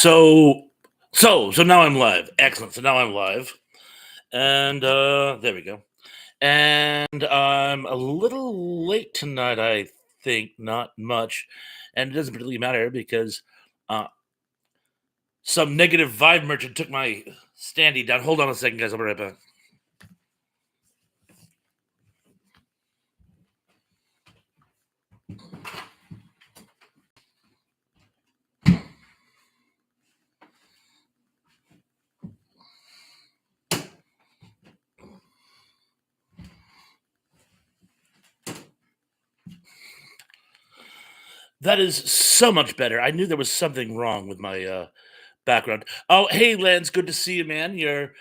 So, so now I'm live. Excellent. So now I'm live, and there we go. And I'm a little late tonight. I think not much, and it doesn't really matter because uh, some negative vibe merchant took my standee down. Hold on a second, guys. I'll be right back. That is so much better. I knew there was something wrong with my background. Oh, hey, Lance. Good to see you, man. You're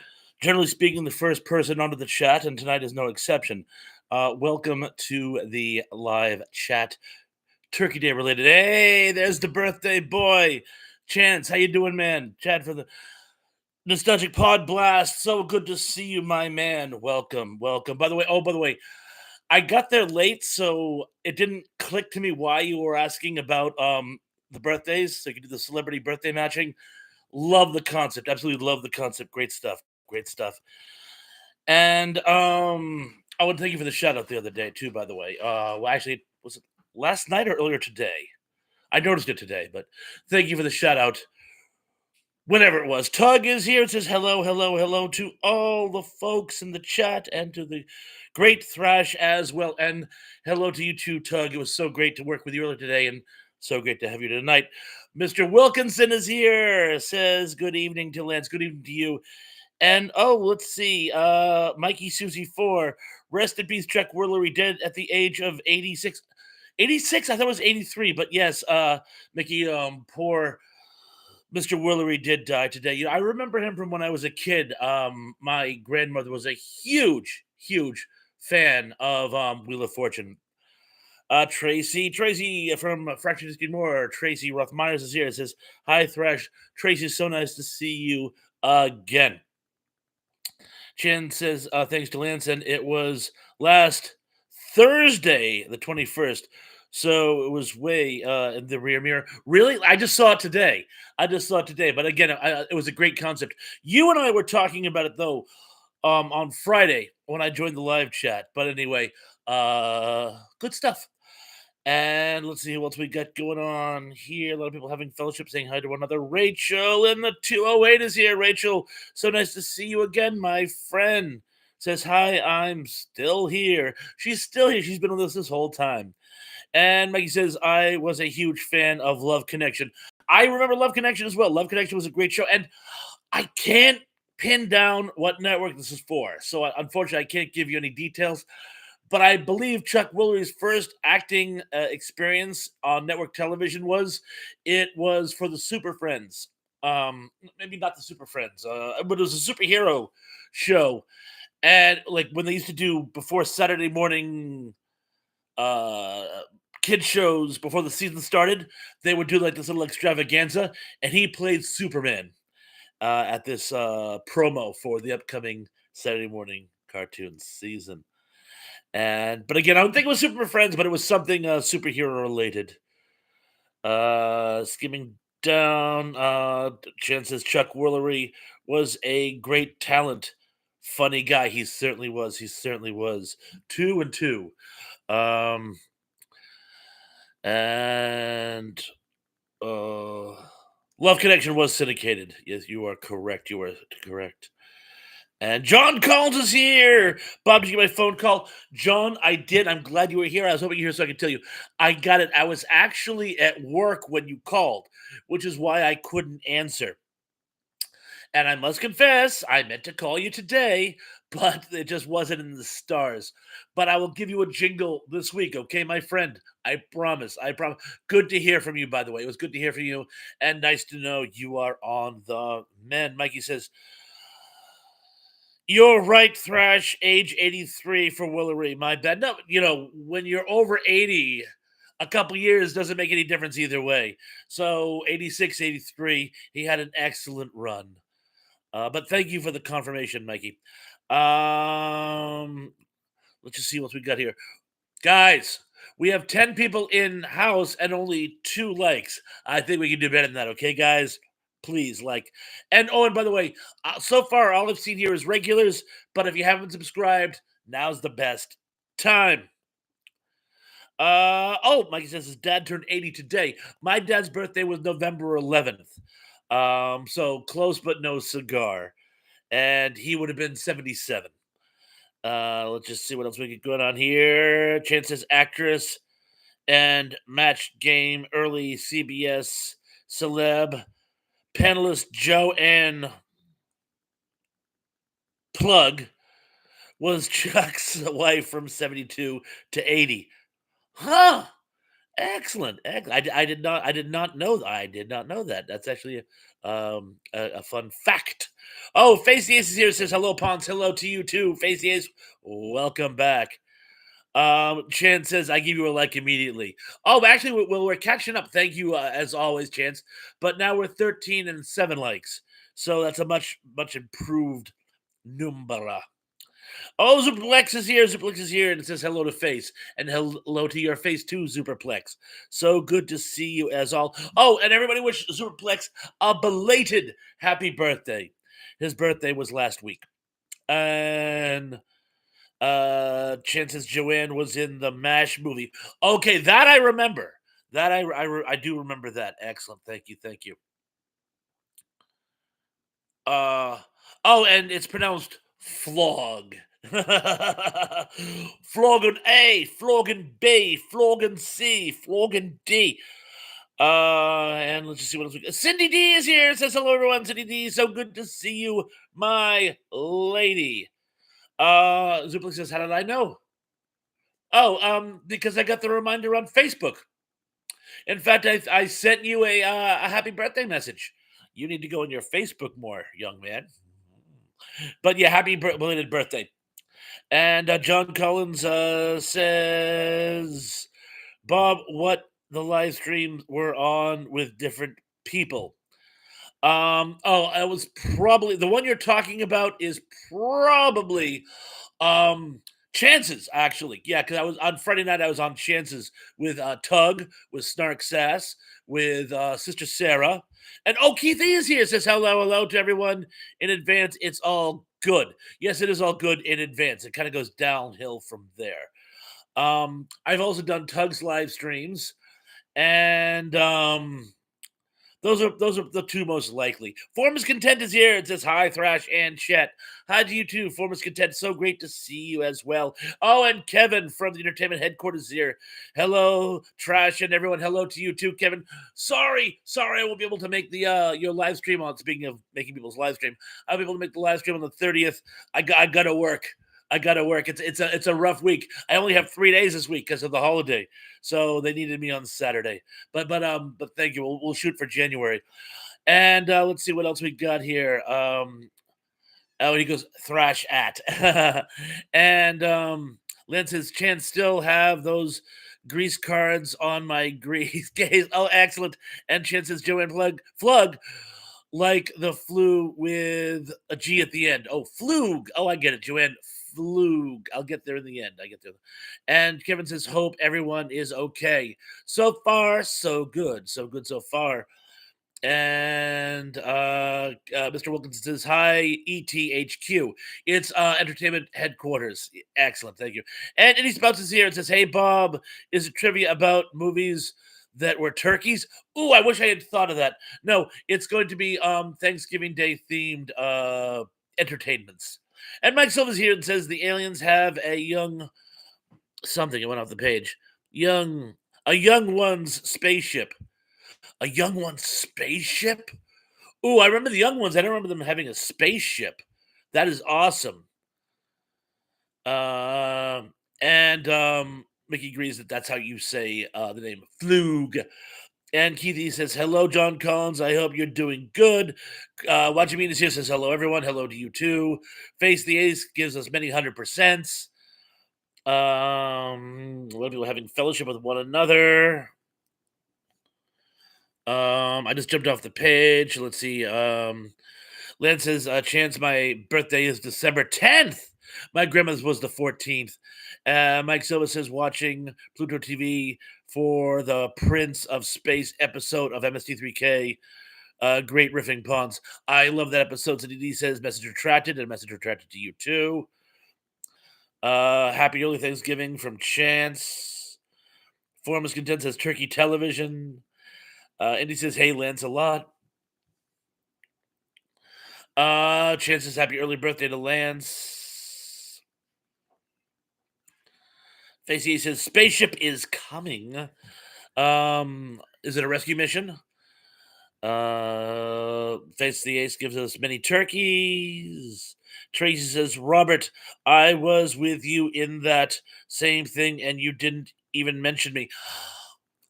generally speaking the first person onto the chat, and tonight is no exception. Welcome to the live chat, Turkey Day related. Hey, there's the birthday boy, Chance. How you doing, man? Chat for the nostalgic pod blast. So good to see you, my man. Welcome, welcome. By the way, I got there late, so it didn't click to me why you were asking about the birthdays. So you could do the celebrity birthday matching. Love the concept. Absolutely love the concept. Great stuff. Great stuff. And I want to thank you for the shout out the other day too, by the way. Well, actually, was it last night or earlier today? I noticed it today, but thank you for the shout out. Whenever it was, Tug is here. It says hello, hello, hello to all the folks in the chat and to the great Thrash as well. And hello to you too, Tug. It was so great to work with you earlier today and so great to have you tonight. Mr. Wilkinson is here. Says good evening to Lance. Good evening to you. And oh, let's see. Mikey Susie 4. Rest in peace, Chuck Woolery, dead at the age of 86. 86? I thought it was 83, but yes, Mickey, poor Mr. Woolery did die today. I remember him from when I was a kid. My grandmother was a huge, huge fan of Wheel of Fortune. Tracy from Fractured Disc More. Tracy Roth Myers is here. It says, "Hi Thrash, Tracy. So nice to see you again." Chin says, "Thanks to Lance, and it was last Thursday, the 21st. So it was way in the rear mirror. Really? I just saw it today. I just saw it today. But again, it was a great concept. You and I were talking about it though on Friday when I joined the live chat. But anyway, good stuff. And let's see what else we got going on here. A lot of people having fellowship, saying hi to one another. Rachel in the 208 is here. Rachel, so nice to see you again, my friend. Says hi, I'm still here. She's still here. She's been with us this whole time. And Maggie says, I was a huge fan of Love Connection. I remember Love Connection as well. Love Connection was a great show. And I can't pin down what network this is for. So unfortunately, I can't give you any details. But I believe Chuck Woolery's first acting experience on network television was for the Super Friends. Maybe not the Super Friends, but it was a superhero show. And like when they used to do before Saturday morning uh kid shows before the season started, they would do like this little extravaganza, and he played Superman at this promo for the upcoming Saturday morning cartoon season. And but again, I don't think it was Super Friends, but it was something superhero related. Skimming down, Jen says Chuck Woolery was a great talent, funny guy. He certainly was. He certainly was. Two and two. Um, and Love Connection was syndicated. Yes, you are correct. You are correct. And John Collins is here. Bob, did you get my phone call? John, I did. I'm glad you were here. I was hoping you were here so I could tell you. I got it. I was actually at work when you called, which is why I couldn't answer. And I must confess, I meant to call you today, but it just wasn't in the stars. But I will give you a jingle this week, okay, my friend? I promise. I promise. Good to hear from you, by the way. It was good to hear from you, and nice to know you are on the mend. Mikey says, you're right, Thrash. Age 83 for Willery. My bad. No, when you're over 80, a couple years doesn't make any difference either way. So 86, 83, he had an excellent run. But thank you for the confirmation, Mikey. Let's just see what we got here. Guys, we have 10 people in house and only 2 likes. I think we can do better than that, okay, guys? please like. And oh, and by the way, so far all I've seen here is regulars. But if you haven't subscribed, now's the best time. Oh, Mikey says his dad turned 80 today. My dad's birthday was November 11th. So close but no cigar. And he would have been 77. Let's just see what else we get going on here. Chances actress and match game early CBS celeb panelist Joanne Plug was Chuck's wife from 72 to 80. Huh. Excellent. I did not know. I did not know that. That's actually a fun fact. Oh, Face the Ace is here. Says hello, Pons. Hello to you too. Face the Ace. Welcome back. Chance says I give you a like immediately. Oh, actually, we're catching up. Thank you as always, Chance. But now we're 13 and 7 likes, so that's a much improved number. Oh, Superplex is here. Superplex is here, and it says hello to Face, and hello to your face too, Superplex. So good to see you as all. Oh, and everybody wish Superplex a belated happy birthday. His birthday was last week, and chances Joanne was in the MASH movie. Okay, that I remember. That I do remember that. Excellent. Thank you. Thank you. Uh oh, and it's pronounced flog. Flogging A, flogging B, flogging C, flogging D. And let's just see what else we got. Cindy D is here. Says hello, everyone. Cindy D, so good to see you, my lady. Zuplik says, how did I know? Oh, because I got the reminder on Facebook. In fact, I sent you a happy birthday message. You need to go on your Facebook more, young man. But yeah, happy belated birthday. And John Collins says, Bob, what the live streams were on with different people? Oh, I was probably the one you're talking about is probably Chances, actually. Yeah, because I was on Friday night, I was on Chances with Tug, with Snark Sass, with Sister Sarah. And oh, Keith E is here. Says hello to everyone in advance. It's all good. Yes, it is all good in advance. It kind of goes downhill from there. I've also done Tug's live streams, and those are the two most likely. Form's Content is here. It says hi, Thrash and Chet. Hi to you too, Form's Content. So great to see you as well. Oh, and Kevin from the entertainment headquarters here. Hello, Trash and everyone. Hello to you too, Kevin. Sorry, I won't be able to make the your live stream on. Speaking of making people's live stream, I'll be able to make the live stream on the 30th. I gotta work. I gotta work. It's a rough week. I only have 3 days this week because of the holiday, so they needed me on Saturday. But thank you. We'll shoot for January, and let's see what else we got here. Oh, he goes thrash at, and Lynn says Chance still have those grease cards on my grease gaze. Oh, excellent. And Chance says Joanne Flug like the flu with a G at the end. Oh, flug. Oh, I get it, Joanne. Flug. I'll get there in the end. I get there. And Kevin says, hope everyone is okay. So far, so good. So good so far. And Mr. Wilkins says, hi, ETHQ. It's entertainment headquarters. Excellent. Thank you. And Eddie Spouts is here and says, hey, Bob, is it trivia about movies that were turkeys? Ooh, I wish I had thought of that. No, it's going to be Thanksgiving Day themed entertainments. And Mike Silva's here and says the aliens have a young something. It went off the page. A young one's spaceship. A young one's spaceship? Ooh, I remember the young ones. I don't remember them having a spaceship. That is awesome. And Mickey agrees that that's how you say the name Flug. And Keithy says, hello, John Collins. I hope you're doing good. Watching is here says, hello, everyone. Hello to you, too. Face the Ace gives us many 100%. A lot of people having fellowship with one another. I just jumped off the page. Let's see. Lance says, Chance, my birthday is December 10th. My grandmother's was the 14th. Mike Silva says, watching Pluto TV for the Prince of Space episode of MST3K. Great riffing pawns. I love that episode. So DD says, message retracted, and message retracted to you too. Happy early Thanksgiving from Chance. Foremost Content says Turkey Television. Indy says, hey, Lancelot. Chance says, happy early birthday to Lance. Facey says, spaceship is coming. Is it a rescue mission? Face the Ace gives us many turkeys. Tracy says, Robert, I was with you in that same thing and you didn't even mention me.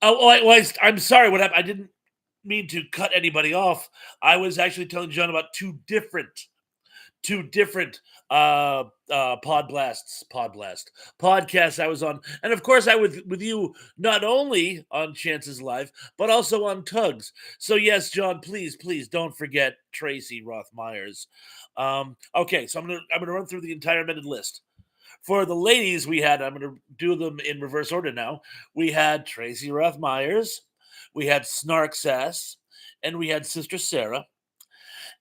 I'm sorry. What happened? I didn't mean to cut anybody off. I was actually telling John about two different podcasts I was on, and of course I was with you not only on Chances Live but also on Tugs. So yes, John, please don't forget Tracy Roth Myers. Okay, so I'm gonna run through the entire amended list. For the ladies, we had, I'm gonna do them in reverse order now. We had Tracy Roth Myers, we had Snark Sass, and we had Sister Sarah.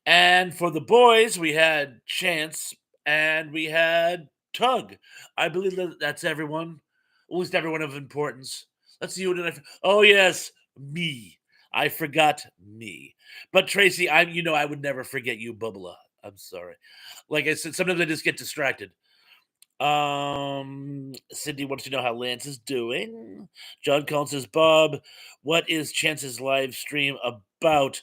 And for the boys, we had Chance and we had Tug. I believe that's everyone, at least everyone of importance. Let's see, who did I? Oh yes, me. I forgot me. But Tracy, I would never forget you, Bubba. I'm sorry. Like I said, sometimes I just get distracted. Cindy wants to know how Lance is doing. John Collins says, Bob, what is Chance's live stream about?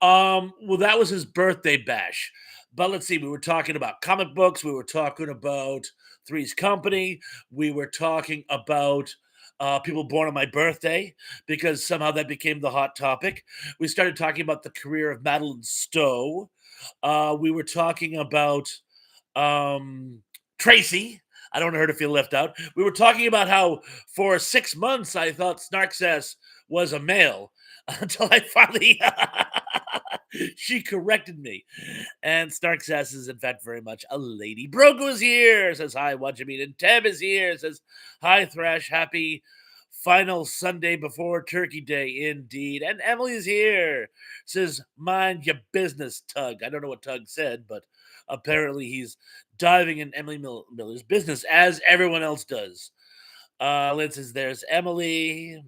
Well, that was his birthday bash. But let's see, we were talking about comic books, we were talking about Three's Company, we were talking about people born on my birthday because somehow that became the hot topic. We started talking about the career of Madeline Stowe. We were talking about Tracy. I don't want her to feel left out. We were talking about how for 6 months I thought Snarksass was a male until I finally she corrected me. And Snarksass is in fact very much a lady. Brogo's here, says hi, what you mean? And Teb is here, says hi, Thrash, happy final Sunday before Turkey Day, indeed. And Emily's here, says mind your business, Tug. I don't know what Tug said, but apparently he's diving in Emily Miller's business, as everyone else does. Lynn says, there's Emily.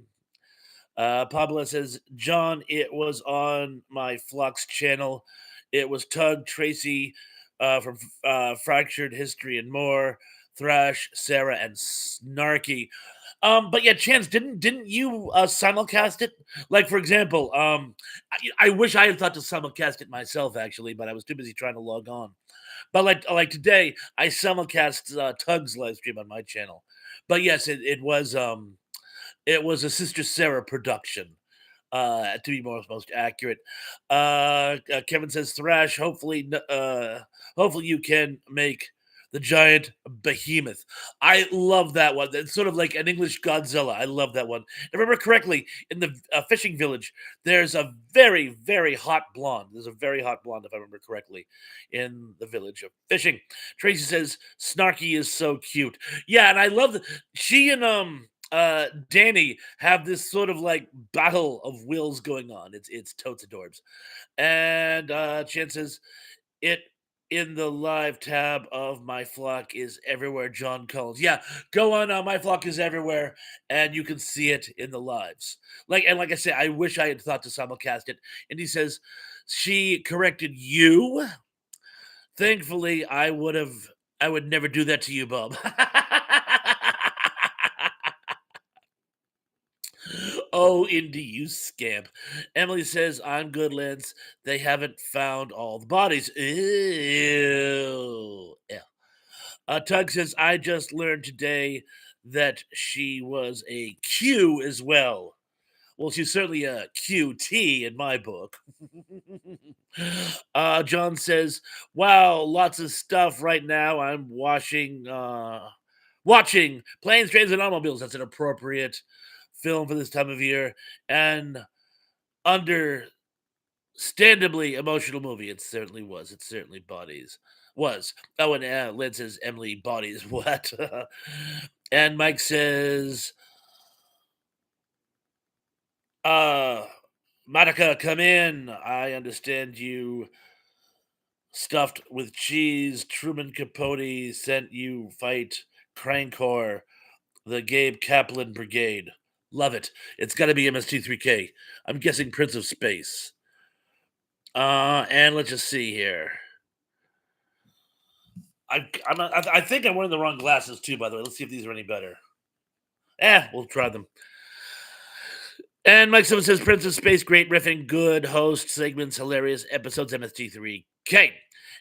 Pablo says, John, it was on my Flux channel. It was Tug, Tracy from Fractured History and More, Thrash, Sarah, and Snarky. But yeah, Chance, didn't you simulcast it? Like, for example, I wish I had thought to simulcast it myself, actually, but I was too busy trying to log on. But like today, I simulcast Tug's live stream on my channel. But yes, it was a Sister Sarah production. To be most accurate, Kevin says Thrash. Hopefully you can make the giant behemoth. I love that one. It's sort of like an English Godzilla. I love that one. If I remember correctly, in the fishing village, there's a very hot blonde. There's a very hot blonde, if I remember correctly, in the village of fishing. Tracy says Snarky is so cute. Yeah, and I love that she and Danny have this sort of like battle of wills going on. It's totes adorbs. And chances it in the live tab of My Flock is everywhere. John Collins. Yeah, go on. My Flock is everywhere, and you can see it in the lives. Like I said, I wish I had thought to simulcast it. And he says she corrected you. Thankfully, I would never do that to you, Bob. Oh, Indy, you scamp. Emily says, I'm good, Lance. They haven't found all the bodies. Ew. Yeah. Tug says, I just learned today that she was a Q as well. Well, she's certainly a QT in my book. John says, wow, lots of stuff right now. I'm watching Planes, Trains, and Automobiles. That's an appropriate film for this time of year, and understandably emotional movie. It certainly was. It certainly bodies was. Oh, and Lynn says Emily bodies what? And Mike says, uh, Monica, come in. I understand you stuffed with cheese. Truman Capote sent you fight Crankor, the Gabe Kaplan Brigade. Love it. It's got to be MST3K. I'm guessing Prince of Space. And let's just see here. I think I'm wearing the wrong glasses too. By the way, let's see if these are any better. We'll try them. And Mike Simmons says Prince of Space, great riffing, good host, segments, hilarious episodes, MST3K.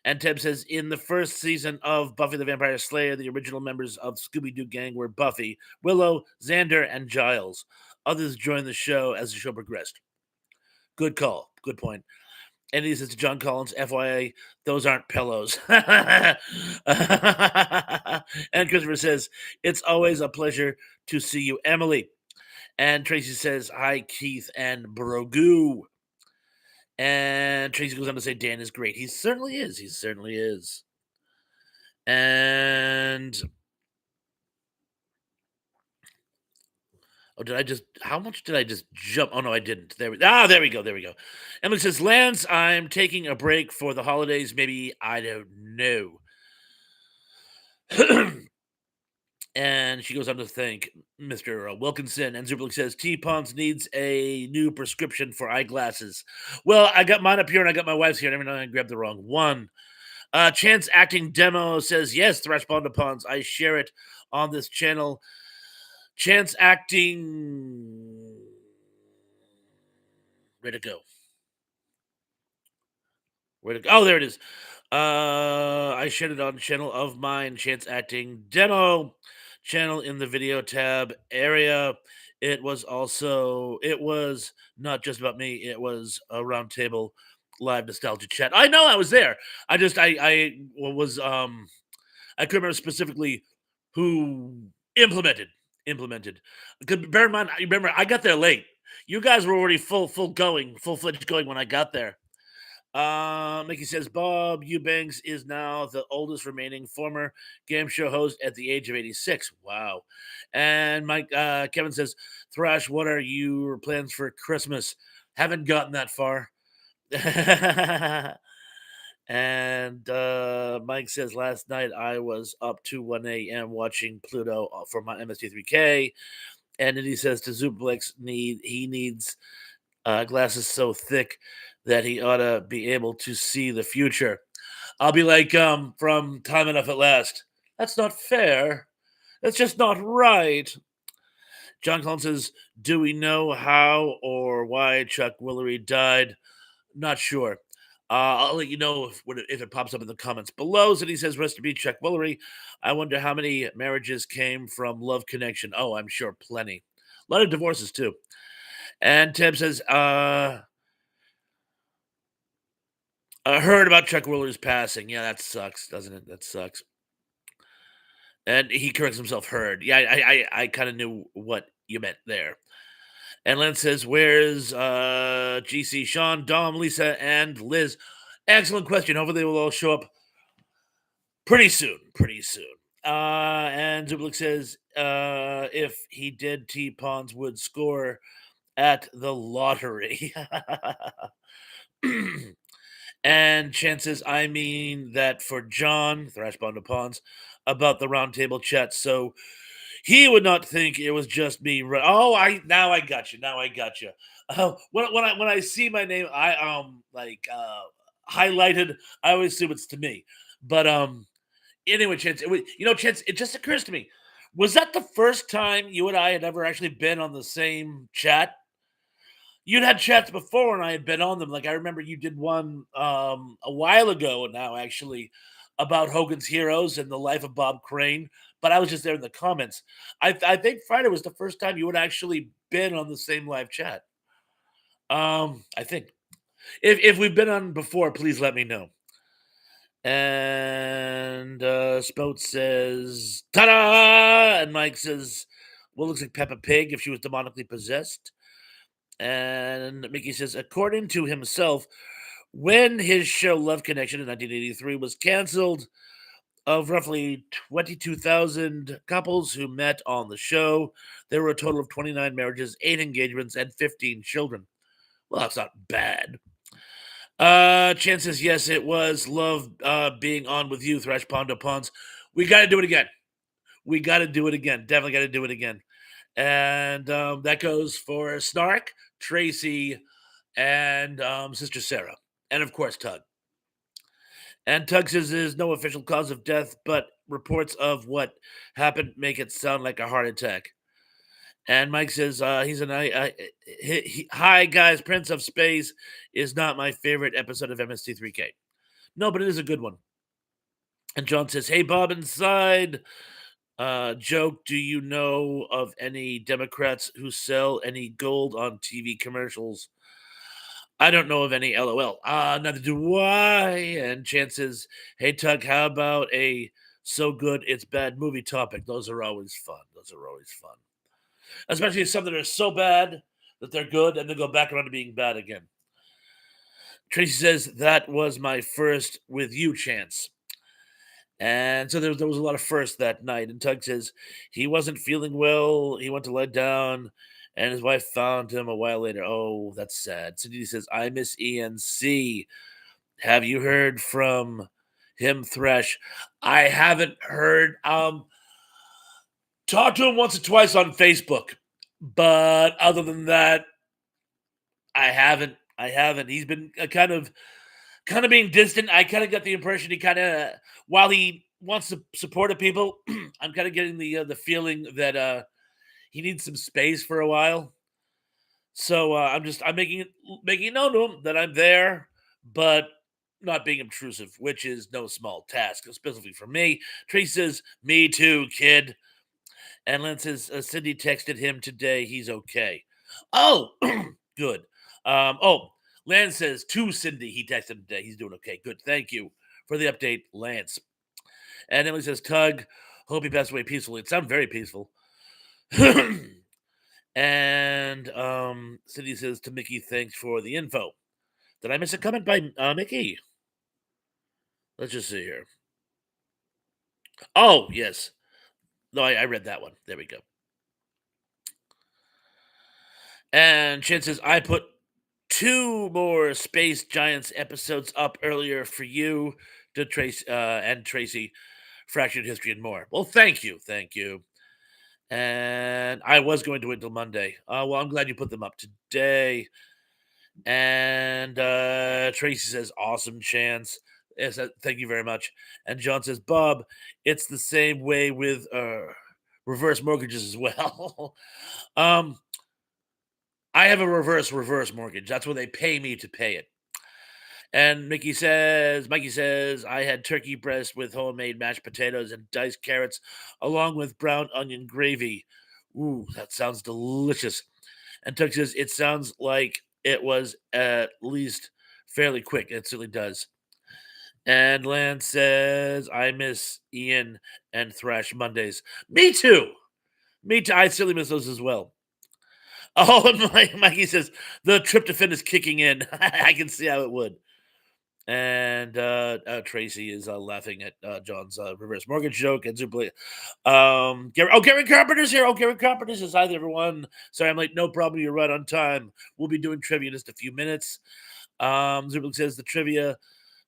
And Tim says, in the first season of Buffy the Vampire Slayer, the original members of Scooby Doo Gang were Buffy, Willow, Xander, and Giles. Others joined the show as the show progressed. Good call. Good point. And he says to John Collins, FYI, those aren't pillows. And Christopher says, it's always a pleasure to see you, Emily. And Tracy says, hi, Keith and Brogu. And Tracy goes on to say, Dan is great. He certainly is. He certainly is. And how much did I just jump? Oh, no, I didn't. There we go. There we go. Emily says, Lance, I'm taking a break for the holidays. Maybe, I don't know. And she goes on to thank Mr. Wilkinson. And Zublik says, T-Pons needs a new prescription for eyeglasses. Well, I got mine up here and I got my wife's here. And every now and then I grabbed the wrong one. Chance Acting Demo says, yes, Thrash Pond Pons. I share it on this channel. Chance Acting. Where'd it go? Oh, there it is. I shared it on channel of mine, Chance Acting Demo channel in the video tab area. It was not just about me, it was a roundtable live nostalgia chat. I know I was there. I couldn't remember specifically who implemented. Because bear in mind, I remember I got there late. You guys were already full-fledged going when I got there. Mickey says Bob Eubanks is now the oldest remaining former game show host at the age of 86. Wow. And Kevin says, Thrash, what are your plans for Christmas? Haven't gotten that far. And Mike says, last night I was up to 1 a.m. watching Pluto for my MST3K. And then he says to Zuplex, he needs glasses so thick that he ought to be able to see the future. I'll be like, from Time Enough at Last. That's not fair. That's just not right. John Collins says, do we know how or why Chuck Woolery died? Not sure. I'll let you know if it pops up in the comments below. And he says, rest in peace, Chuck Woolery. I wonder how many marriages came from Love Connection. Oh, I'm sure plenty. A lot of divorces, too. And Tim says, I heard about Chuck Woolery's passing. Yeah, that sucks, doesn't it? That sucks. And he corrects himself, heard. Yeah, I kind of knew what you meant there. And Len says, where's GC, Sean, Dom, Lisa, and Liz? Excellent question. Hopefully they will all show up pretty soon. And Zublik says, if he did, T-Pons would score at the lottery. And chances, I mean that for John, Thrashbound of Pawns, about the roundtable chat, so he would not think it was just me. Oh, I got you. When I see my name, I highlighted. I always assume it's to me. But anyway, Chance, Chance, it just occurs to me. Was that the first time you and I had ever actually been on the same chat? You'd had chats before and I had been on them. Like I remember you did one a while ago now, actually, about Hogan's Heroes and the life of Bob Crane. But I was just there in the comments. I think Friday was the first time you had actually been on the same live chat. I think. If we've been on before, please let me know. And Spout says, ta-da! And Mike says, well, looks like Peppa Pig if she was demonically possessed. And Mickey says, according to himself, when his show Love Connection in 1983 was canceled, of roughly 22,000 couples who met on the show, there were a total of 29 marriages, 8 engagements, and 15 children. Well, that's not bad. Chan says, yes, it was. Love being on with you, Thresh Pondo Pons. We got to do it again. We got to do it again. Definitely got to do it again. And that goes for Snark, Tracy, and Sister Sarah. And of course, Tug. And Tug says there's no official cause of death, but reports of what happened make it sound like a heart attack. And Mike says he's an hi guys. Prince of Space is not my favorite episode of MST3K. No, but it is a good one. And John says, "Hey Bob inside. Joke. Do you know of any Democrats who sell any gold on TV commercials?" I don't know of any. LOL. Neither do I. And chances. Hey Tug, how about a so good it's bad movie topic? Those are always fun. Especially if something are so bad that they're good and then go back around to being bad again. Tracy says that was my first with you chance. And so there was a lot of firsts that night. And Tug says he wasn't feeling well. He went to lie down, and his wife found him a while later. Oh, that's sad. Cindy says, I miss ENC. Have you heard from him, Thresh? I haven't heard. Talked to him once or twice on Facebook, but other than that, I haven't. He's been kind of being distant. I kind of got the impression he kind of, while he wants to support the people, I'm kind of getting the feeling that he needs some space for a while. So I'm making it known to him that I'm there, but not being obtrusive, which is no small task, especially for me. Tracy says, "Me too, kid." And Lynn says, Cindy texted him today. He's okay. Oh, good. Lance says to Cindy, he texted him today. He's doing okay. Good. Thank you for the update, Lance. And Emily says, Tug, hope he passed away peacefully. It sounds very peaceful. And Cindy says to Mickey, thanks for the info. Did I miss a comment by Mickey? Let's just see here. Oh, yes. No, I read that one. There we go. And Chin says, I put 2 more Space Giants episodes up earlier for you to Trace and Tracy, Fractured History and more. Well, thank you. And I was going to wait until Monday. Well, I'm glad you put them up today. And Tracy says, awesome chance. Yes, thank you very much. And John says, Bob, it's the same way with reverse mortgages as well. I have a reverse mortgage. That's where they pay me to pay it. And Mikey says, I had turkey breast with homemade mashed potatoes and diced carrots, along with brown onion gravy. Ooh, that sounds delicious. And Tuck says, it sounds like it was at least fairly quick. It certainly does. And Lance says, I miss Ian and Thrash Mondays. Me too. I certainly miss those as well. Oh, and Mikey says, the tryptophan is kicking in. I can see how it would. And Tracy is laughing at John's reverse mortgage joke. And Zubli, Gary Carpenter's here. Oh, Gary Carpenter says, hi, everyone. Sorry, I'm late. No problem. You're right on time. We'll be doing trivia in just a few minutes. Zubli says the trivia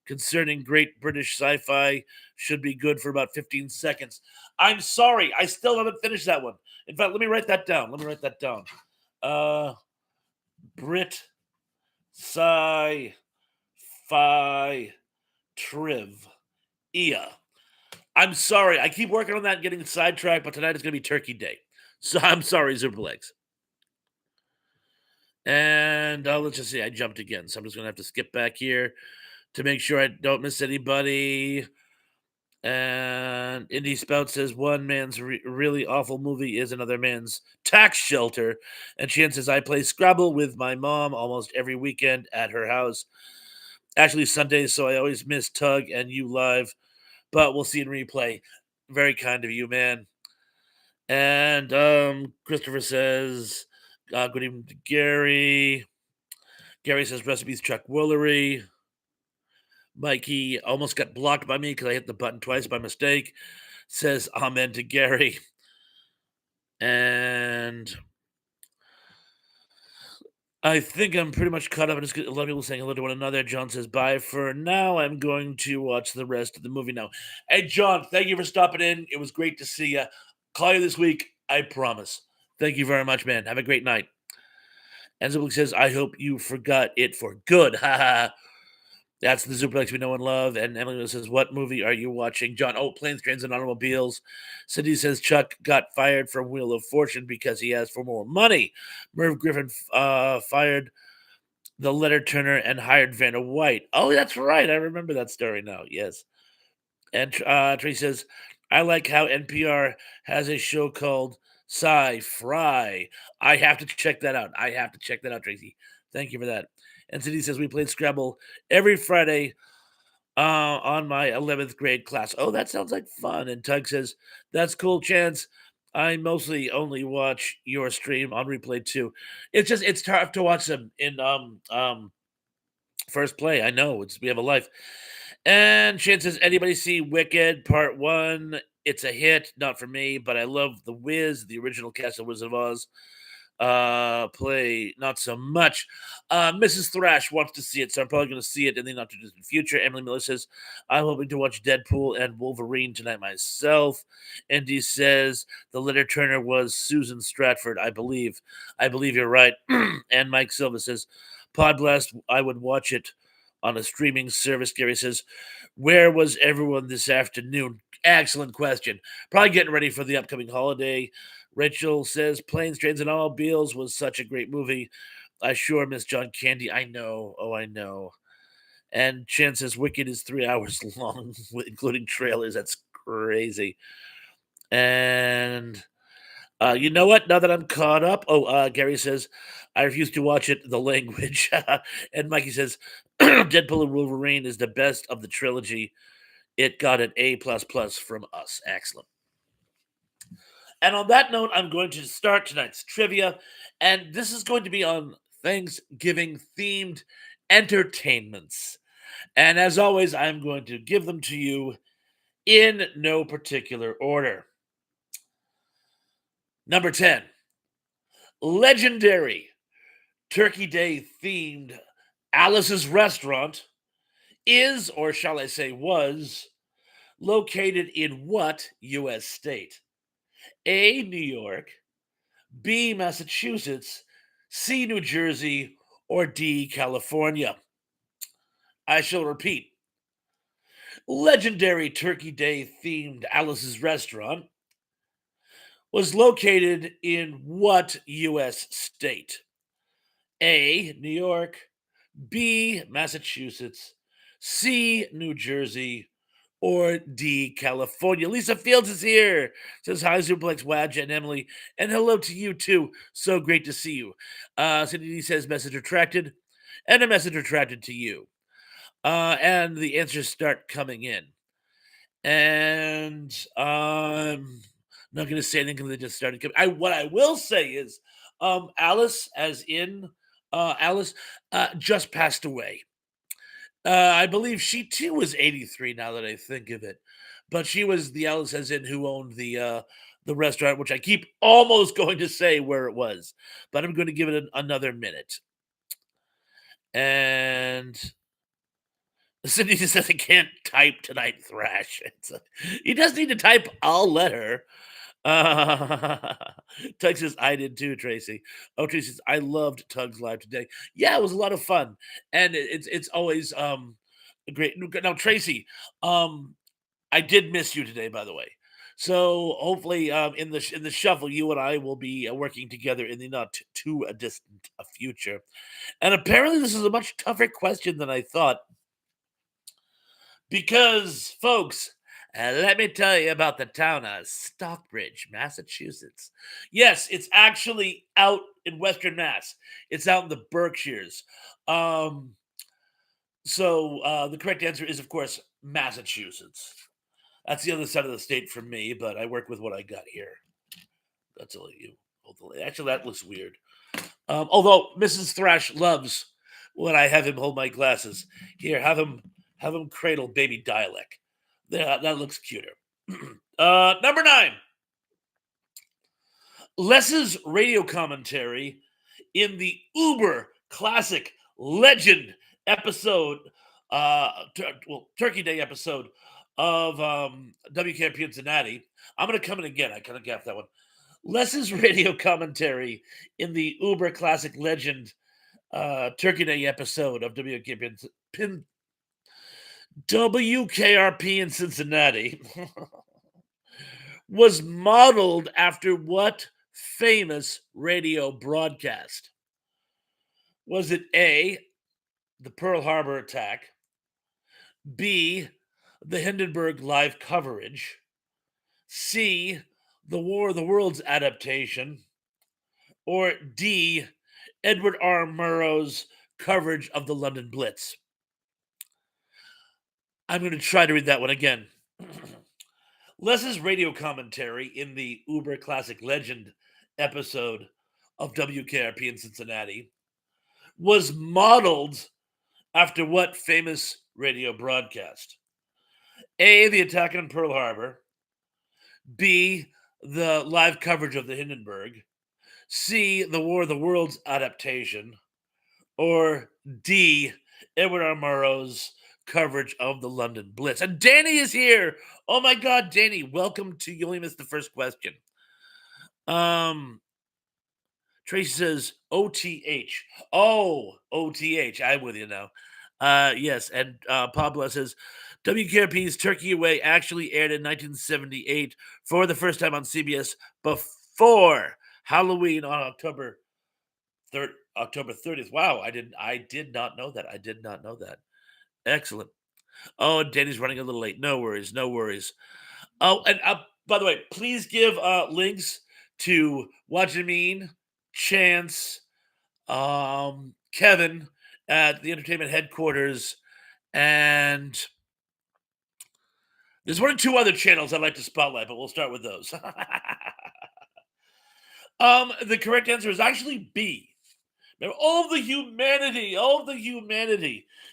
concerning great British sci-fi should be good for about 15 seconds. I'm sorry. I still haven't finished that one. In fact, let me write that down. Brit sci Fi Triv Ia. I'm sorry. I keep working on that and getting sidetracked, but tonight is going to be Turkey Day. So I'm sorry, Super Legs. And let's just see. I jumped again. So I'm just going to have to skip back here to make sure I don't miss anybody. And Indy Spout says one man's really awful movie is another man's tax shelter. And Shan says, I play Scrabble with my mom almost every weekend at her house. Actually, Sundays, so I always miss Tug and you live, but we'll see in replay. Very kind of you, man. And Christopher says, good evening to Gary. Gary says, recipes Chuck Woolery. Mikey almost got blocked by me because I hit the button twice by mistake. Says, amen to Gary. And I think I'm pretty much caught up. A lot of people saying hello to one another. John says bye for now. I'm going to watch the rest of the movie now. Hey, John, thank you for stopping in. It was great to see you. Call you this week, I promise. Thank you very much, man. Have a great night. And Zublik says, I hope you forgot it for good. Ha ha. That's the Zuplex we know and love. And Emily says, what movie are you watching? John, oh, Planes, Trains, and Automobiles. Cindy says, Chuck got fired from Wheel of Fortune because he asked for more money. Merv Griffin fired the letter turner and hired Vanna White. Oh, that's right. I remember that story now. Yes. And Trey says, I like how NPR has a show called Sci Fry. I have to check that out. I have to check that out, Tracy. Thank you for that. And Cindy says, we played Scrabble every Friday on my 11th grade class. Oh, that sounds like fun. And Tug says, that's cool, Chance. I mostly only watch your stream on replay too. It's tough to watch them in first play. I know we have a life. And Chance says, anybody see Wicked Part One? It's a hit, not for me, but I love the Wiz, the original cast of Wizard of Oz play not so much. Mrs. Thrash wants to see it, so I'm probably going to see it in the not too distant future. Emily Miller says, I'm hoping to watch Deadpool and Wolverine tonight myself. Andy says the letter turner was Susan Stratford, I believe. I believe you're right. And Mike Silva says, Pod Blast, I would watch it on a streaming service. Gary says, where was everyone this afternoon? Excellent question. Probably getting ready for the upcoming holiday. Rachel says Planes, Trains, and Automobiles was such a great movie. I sure miss John Candy. I know. Oh, I know. And Chan says Wicked is 3 hours long, including trailers. That's crazy. And you know what? Now that I'm caught up, Gary says I refuse to watch it. The language, and Mikey says Deadpool and Wolverine is the best of the trilogy. It got an A plus plus from us. Excellent. And on that note, I'm going to start tonight's trivia, and this is going to be on Thanksgiving themed entertainments. And as always, I'm going to give them to you in no particular order. Number 10, legendary Turkey Day themed Alice's Restaurant is, or shall I say, was located in what U.S. state? A, New York, B, Massachusetts, C, New Jersey, or D, California. I shall repeat. Legendary Turkey Day themed Alice's Restaurant was located in what U.S. state? A, New York, B, Massachusetts, C, New Jersey, or D, California. Lisa Fields is here. Says hi, Suplex, Wadge, and Emily. And hello to you, too. So great to see you. Cindy says message retracted, and a message retracted to you. And the answers start coming in. And I'm not going to say anything because they just started coming. What I will say is Alice, as in Alice, just passed away. I believe she too was 83 now that I think of it. But she was the Alice as in who owned the restaurant, which I keep almost going to say where it was. But I'm going to give it another minute. And Cindy just says I can't type tonight, Thrash. He does need to type, I'll let her. Tug says, I did too, Tracy. Oh, Tracy says, I loved Tug's live today. Yeah, it was a lot of fun. And it's always great. Now, Tracy, I did miss you today, by the way. So hopefully, in the shuffle, you and I will be working together in the not too distant future. And apparently, this is a much tougher question than I thought, because, folks, let me tell you about the town of Stockbridge, Massachusetts. Yes, it's actually out in Western Mass. It's out in the Berkshires. Um, so the correct answer is, of course, Massachusetts. That's the other side of the state for me, but I work with what I got here. That's all you. Actually, that looks weird. Although Mrs. Thrash loves when I have him hold my glasses. Here, have him cradle baby dialect. That looks cuter. Number 9. Les's radio commentary in the uber classic legend episode, Turkey Day episode of WKRP Cincinnati. I'm going to come in again. I kind of gaffed that one. Les's radio commentary in the uber classic legend Turkey Day episode of WKRP in Cincinnati was modeled after what famous radio broadcast? Was it A, the Pearl Harbor attack, B, the Hindenburg live coverage, C, the War of the Worlds adaptation, or D, Edward R. Murrow's coverage of the London Blitz? I'm going to try to read that one again. Les's radio commentary in the Uber Classic Legend episode of WKRP in Cincinnati was modeled after what famous radio broadcast? A, the attack on Pearl Harbor, B, the live coverage of the Hindenburg, C, the War of the Worlds adaptation, or D, Edward R. Murrow's coverage of the London Blitz. And Danny is here. Oh my God, Danny, welcome to You Only Missed the First Question. Tracy says OTH. Oh, OTH. I'm with you now. Yes, and Pablo says WKRP's Turkey Away actually aired in 1978 for the first time on CBS before Halloween on October 30th. Wow, I did not know that. I did not know that. Excellent. Oh, Danny's running a little late. No worries. No worries. Oh, and by the way, please give links to Wajimeen, Chance, Kevin at the entertainment headquarters, and there's one or two other channels I'd like to spotlight, but we'll start with those. The correct answer is actually B. Remember, all the humanity.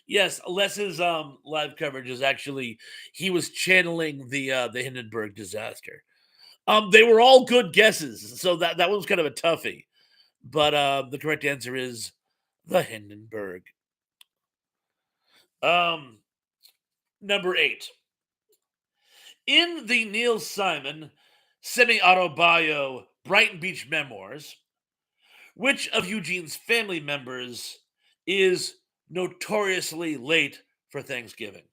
Yes, Les's live coverage is actually he was channeling the Hindenburg disaster. They were all good guesses, so that one was kind of a toughie. But the correct answer is the Hindenburg. Number 8. In the Neil Simon semi-autobio Brighton Beach Memoirs, which of Eugene's family members is notoriously late for Thanksgiving?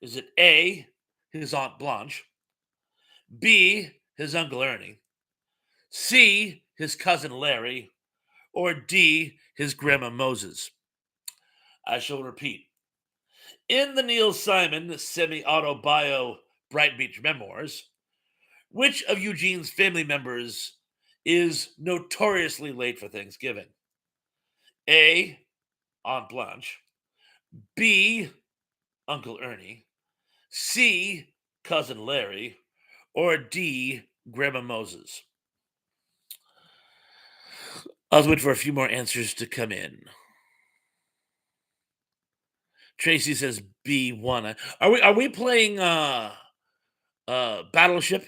Is it A, his Aunt Blanche, B, his Uncle Ernie, C, his cousin Larry, or D, his Grandma Moses? I shall repeat. In the Neil Simon semi-autobio Brighton Beach Memoirs, which of Eugene's family members is notoriously late for Thanksgiving? A, Aunt Blanche, B, Uncle Ernie, C, Cousin Larry, or D, Grandma Moses? I was waiting for a few more answers to come in. Tracy says B1. Are we playing Battleship?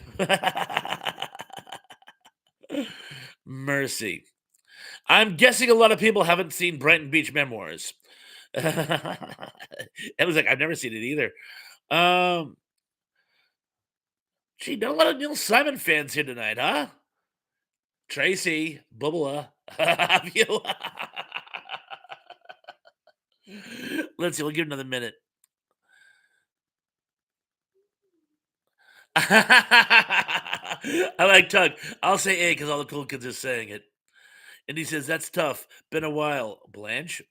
Mercy. I'm guessing a lot of people haven't seen Brighton Beach Memoirs. It was like I've never seen it either. Gee, not a lot of Neil Simon fans here tonight, huh? Tracy, Bubba, have you? Let's see. We'll give it another minute. I like Tug. I'll say A because all the cool kids are saying it. And he says, that's tough. Been a while. Blanche?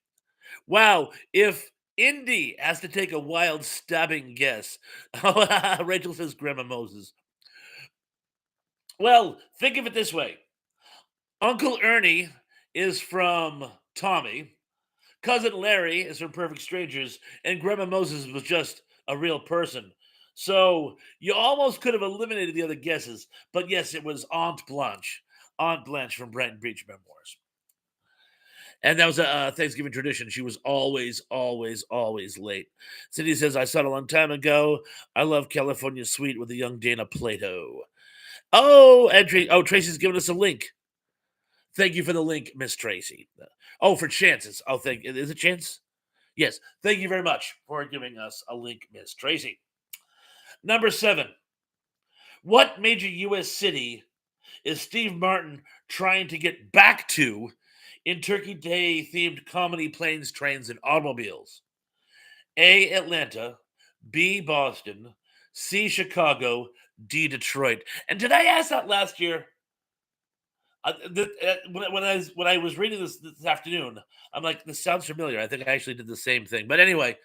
Wow. If Indy has to take a wild stabbing guess. Rachel says Grandma Moses. Well, think of it this way. Uncle Ernie is from Tommy. Cousin Larry is from Perfect Strangers. And Grandma Moses was just a real person. So you almost could have eliminated the other guesses. But yes, it was Aunt Blanche. Aunt Blanche from Brighton Beach Memoirs. And that was a Thanksgiving tradition. She was always late. Cindy says, I saw it a long time ago. I love California Sweet with the young Dana Plato. Oh, and Tracy's giving us a link. Thank you for the link, Miss Tracy. Oh, for chances. Oh, is it chance? Yes. Thank you very much for giving us a link, Miss Tracy. Number 7. What major U.S. city is Steve Martin trying to get back to in Turkey Day themed comedy Planes, Trains, and Automobiles? A. Atlanta, B. Boston, C. Chicago, D. Detroit. And did I ask that last year? When I was reading this afternoon, I'm like, this sounds familiar. I think I actually did the same thing. But anyway,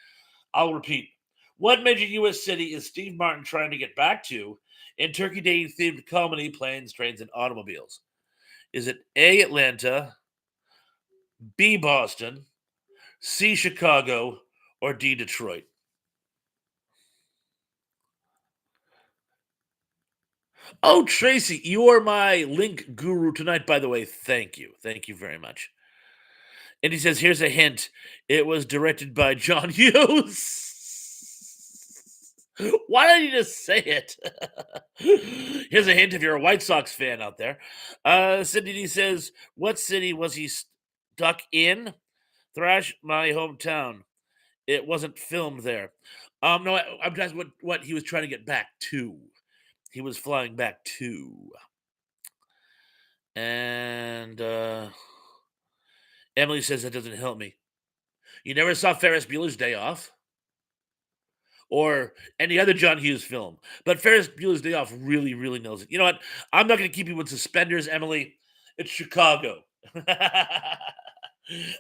I'll repeat. What major U.S. city is Steve Martin trying to get back to in Turkey Day themed comedy Planes, Trains, and Automobiles? Is it A. Atlanta, B. Boston, C. Chicago, or D. Detroit? Oh, Tracy, you are my link guru tonight, by the way. Thank you. Thank you very much. And he says, here's a hint. It was directed by John Hughes. Why don't you just say it? Here's a hint if you're a White Sox fan out there. Cindy D says, what city was he stuck in? Thrash, my hometown. It wasn't filmed there. No, I'm just what he was trying to get back to. He was flying back to. And Emily says that doesn't help me. You never saw Ferris Bueller's Day Off? Or any other John Hughes film. But Ferris Bueller's Day Off really, really nails it. You know what? I'm not going to keep you with suspenders, Emily. It's Chicago.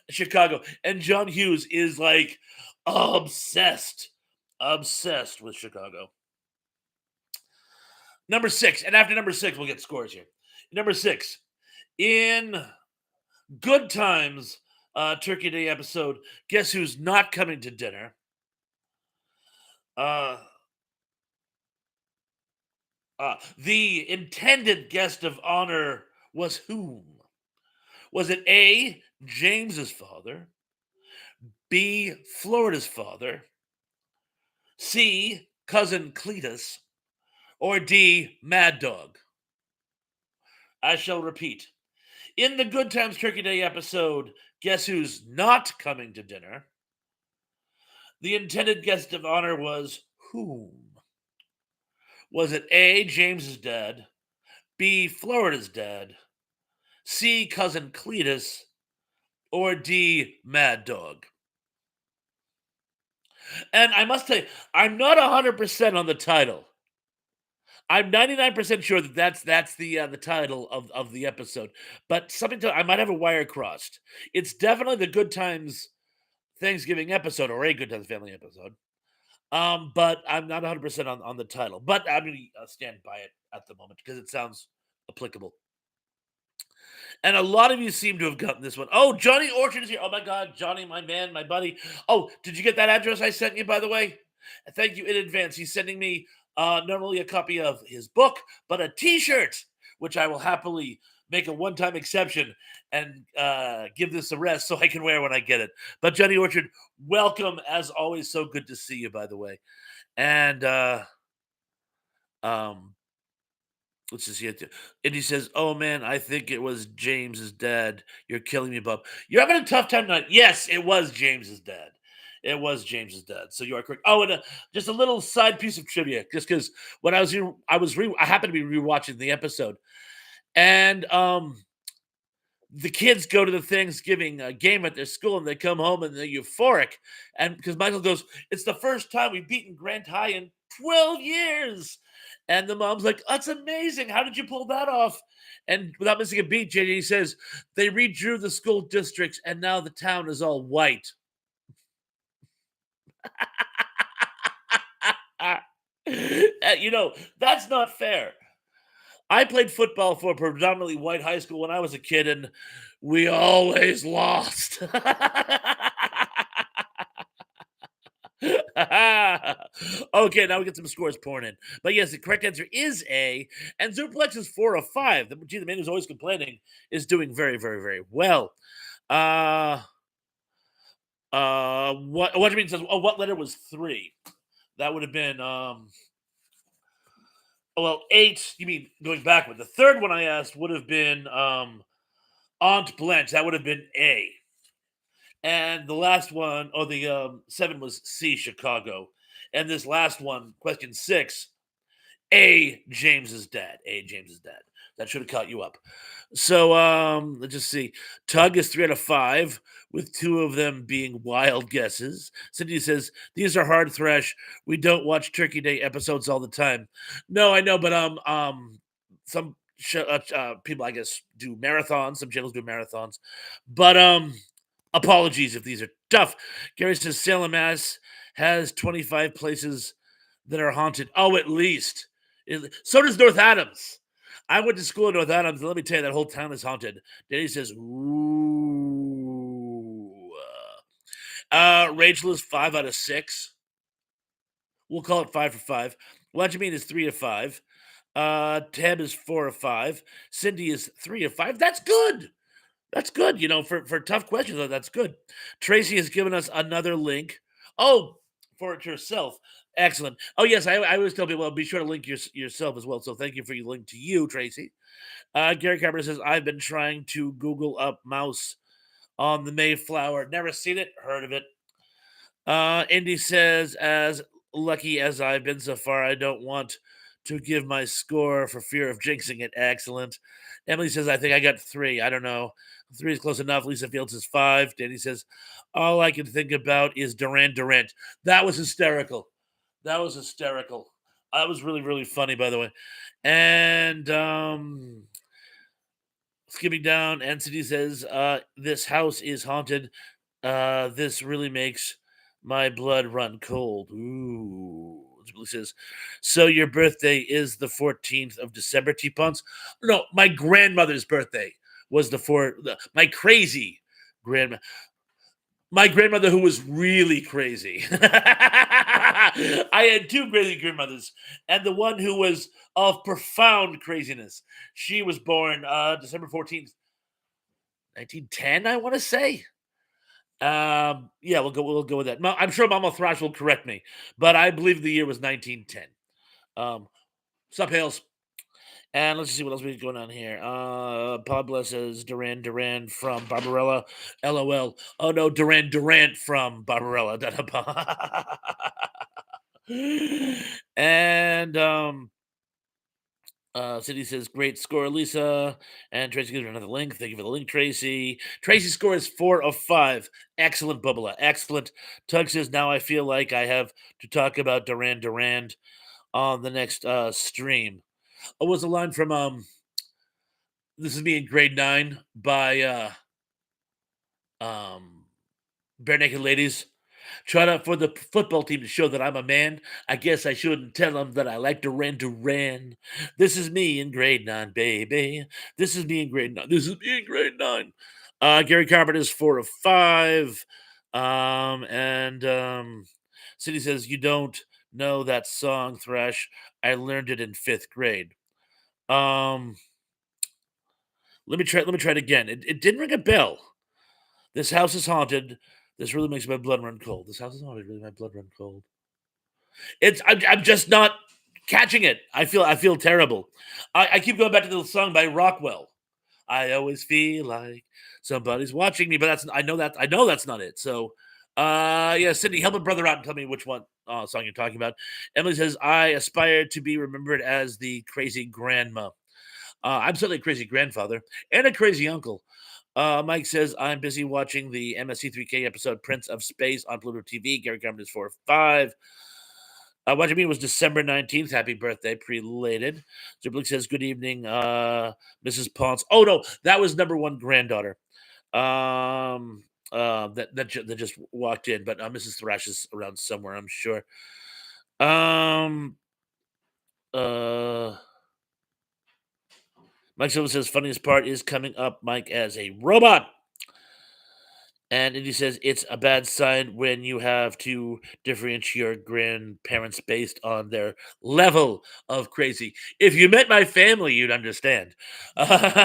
Chicago. And John Hughes is like obsessed with Chicago. Number 6. And after number 6, we'll get scores here. Number 6. In Good Times Turkey Day episode, guess who's not coming to dinner? The intended guest of honor was whom? Was it A, James's father, B, Florida's father, C, cousin Cletus, or D, Mad Dog? I shall repeat. In the Good Times Turkey Day episode, guess who's not coming to dinner? The intended guest of honor was whom? Was it A, James's dad, B, Florida's dad, C, cousin Cletus, or D, Mad Dog? And I must tell you, I'm not 100% on the title. I'm 99% sure that that's the title of the episode. But I might have a wire crossed. It's definitely the Good Times Thanksgiving episode or a Good Times Family episode. But I'm not 100% on the title. But I'm going to stand by it at the moment because it sounds applicable. And a lot of you seem to have gotten this one. Oh, Johnny Orchard is here. Oh my God, Johnny, my man, my buddy. Oh, did you get that address I sent you, by the way? Thank you in advance. He's sending me not only a copy of his book, but a T-shirt, which I will happily make a one-time exception and give this a rest so I can wear when I get it. But Johnny Orchard, welcome as always. So good to see you, by the way. And let's just see it. And he says, "Oh man, I think it was James's dad. You're killing me, Bob. You're having a tough time tonight." Yes, it was James's dad. It was James's dad. So you are correct. Oh, and just a little side piece of trivia, just because when I was here, I happened to be rewatching the episode, and the kids go to the Thanksgiving game at their school, and they come home and they're euphoric, and because Michael goes, "It's the first time we've beaten Grant High in 12 years." And the mom's like, "That's amazing. How did you pull that off?" And without missing a beat, JJ says, "They redrew the school districts and now the town is all white." That's not fair. I played football for a predominantly white high school when I was a kid, and we always lost. Okay, now we get some scores pouring in. But yes, the correct answer is A. And Zuplex is 4 of 5. The man who's always complaining is doing very, very, very well. What do you mean? Says, oh, what letter was 3? That would have been well, 8. You mean going backward? The third one I asked would have been Aunt Blanche. That would have been A. And the last one, or the 7 was C, Chicago. And this last one, question 6, A, James's dad. A, James's dad. That should have caught you up. So let's just see. Tug is 3 out of 5, with 2 of them being wild guesses. Cindy says, "These are hard, Thresh. We don't watch Turkey Day episodes all the time." No, I know, but some people, I guess, do marathons. Some channels do marathons. But apologies if these are tough. Gary says Salem, Mass has 25 places that are haunted. Oh, at least. So does North Adams. I went to school in North Adams, and let me tell you, that whole town is haunted. Danny says, ooh. Rachel is 5 out of 6. We'll call it 5 for 5. Wajimine is 3 of 5. Tab is 4 of 5. Cindy is 3 of 5. That's good. That's good. For tough questions, that's good. Tracy has given us another link. Oh, for it yourself. Excellent. Oh, yes, I always tell people, be sure to link yourself as well. So thank you for your link to you, Tracy. Gary Carpenter says, I've been trying to Google up mouse on the Mayflower. Never seen it, heard of it. Indy says, as lucky as I've been so far, I don't want to give my score for fear of jinxing it. Excellent. Emily says, I think I got 3. I don't know. 3 is close enough. Lisa Fields is 5. Danny says, all I can think about is Duran Durant. That was hysterical. That was hysterical. That was really, really funny, by the way. And skipping down, NCD says, this house is haunted. This really makes my blood run cold. Ooh. He says, so your birthday is the 14th of December, T-Punks? No, my grandmother's birthday was my crazy grandma. My grandmother, who was really crazy. I had 2 crazy grandmothers, and the one who was of profound craziness. She was born December 14th, 1910, I want to say. Yeah, we'll go with that. I'm sure Mama Thrash will correct me, but I believe the year was 1910. Sup, Hales? And let's see what else we got going on here. Pablo says Duran Duran from Barbarella. LOL. Oh no, Duran Durant from Barbarella. And City says, great score, Lisa. And Tracy gives her another link. Thank you for the link, Tracy. Tracy's score is 4 of 5. Excellent, Bubba. Excellent. Tug says, now I feel like I have to talk about Duran Duran on the next stream. Oh, was a line from This Is Me in Grade 9 by Bare Naked Ladies. Tried out for the football team to show that I'm a man. I guess I shouldn't tell them that I like Duran Duran. This is me in grade 9, baby. This is me in grade 9. This is me in grade 9. Gary Carpenter is 4 of 5. And City says, you don't know that song, Thresh. I learned it in 5th grade. Let me try it again. It didn't ring a bell. This house is haunted. This really makes my blood run cold. This house is haunted. Really, my blood run cold. I'm just not catching it. I feel terrible. I keep going back to the song by Rockwell. I always feel like somebody's watching me, but I know that's not it. So, yeah, Sydney, help a brother out and tell me which one song you're talking about. Emily says, I aspire to be remembered as the crazy grandma. I'm certainly a crazy grandfather and a crazy uncle. Mike says, I'm busy watching the MSC3K episode Prince of Space on Pluto TV. Gary Garman is 4 of 5. What you mean was December 19th. Happy birthday, prelated. Zublik says, good evening, Mrs. Ponce. Oh, no, that was number 1 granddaughter. That just walked in, but Mrs. Thrash is around somewhere, I'm sure. Mike Silva says, funniest part is coming up, Mike, as a robot. And he says, it's a bad sign when you have to differentiate your grandparents based on their level of crazy. If you met my family, you'd understand. And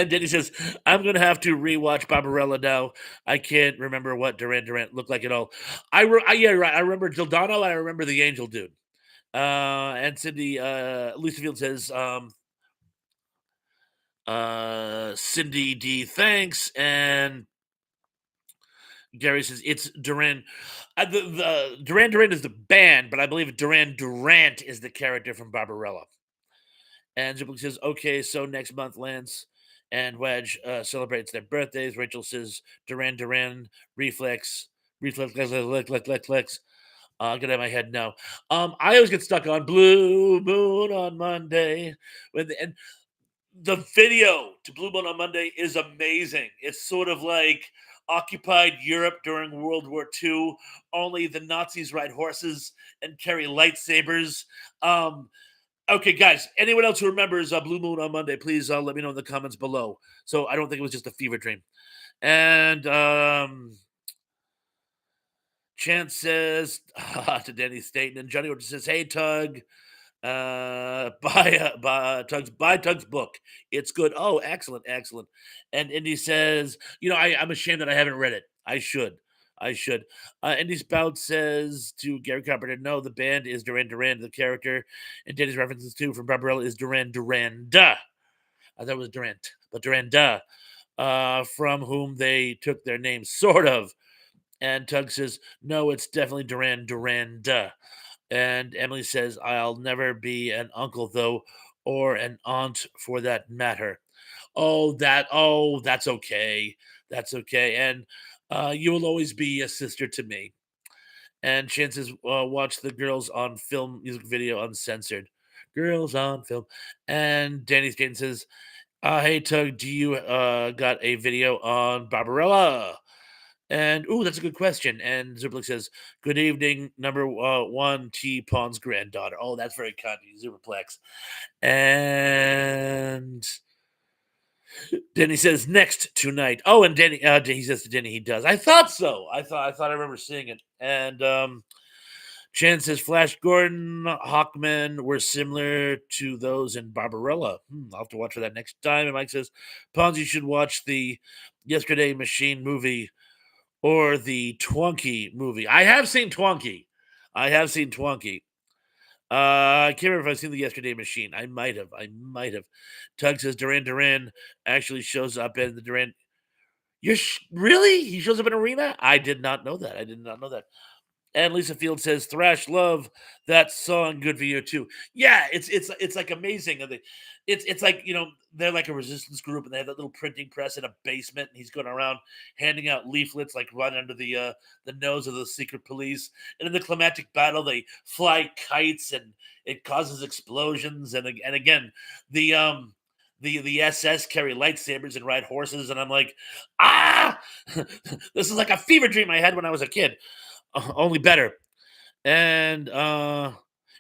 then he says, I'm going to have to rewatch Barbarella now. I can't remember what Duran Durant looked like at all. Yeah, right. I remember Dildano. I remember the Angel Dude. And Cindy, Lisa Field says, Cindy D, thanks. And Gary says it's Duran. The Duran Duran is the band, but I believe Duran Durant is the character from Barbarella. And Ziplik says, okay, so next month, Lance and Wedge celebrates their birthdays. Rachel says, Duran Duran, reflex, reflex. Get out of my head now. I always get stuck on Blue Moon on Monday. And the video to Blue Moon on Monday is amazing. It's sort of like occupied Europe during World War II. Only the Nazis ride horses and carry lightsabers. Um, Okay, guys. Anyone else who remembers Blue Moon on Monday, please let me know in the comments below. So I don't think it was just a fever dream. And Chance says to Danny Staten, and Johnny Orton says, "Hey Tug, buy Tug's book. It's good. Oh, excellent, excellent." And Indy says, I'm ashamed that I haven't read it. I should. I should. Indy Spout says to Gary Carpenter, no, the band is Duran Duran, the character. And Danny's references too from Barbarella is Duran Duranda. I thought it was Durant, but Duranda, from whom they took their name, sort of. And Tug says, no, it's definitely Duran Duranda. And Emily says, I'll never be an uncle, though, or an aunt for that matter. That's okay. That's okay. And you will always be a sister to me. And chances watch the Girls on Film music video uncensored. Girls on Film. And Danny Staten says, hey, Tug, do you got a video on Barbarella? And that's a good question. And Zublik says, "Good evening, number one T Pawn's granddaughter." Oh, that's very kind of you, Zubiplex. And Denny says, "Next tonight." Oh, and Denny, he says to Denny, he does. I thought so. I remember seeing it. And Chan says, "Flash Gordon, Hawkman were similar to those in Barbarella." I'll have to watch for that next time. And Mike says, "Pawns, you should watch the Yesterday Machine movie." Or the Twonky movie. I have seen Twonky. I have seen Twonky. I can't remember if I've seen the Yesterday Machine. I might have. I might have. Tug says Duran Duran actually shows up in the Duran. Really? He shows up in Arena? I did not know that. I did not know that. And Lisa Field says, "Thrash love that song. Good video too." Yeah, it's like amazing. And it's like they're like a resistance group, and they have that little printing press in a basement, and he's going around handing out leaflets like right under the nose of the secret police. And in the climactic battle, they fly kites, and it causes explosions. And again, the the SS carry lightsabers and ride horses, and I'm like, ah, this is like a fever dream I had when I was a kid. Only better. And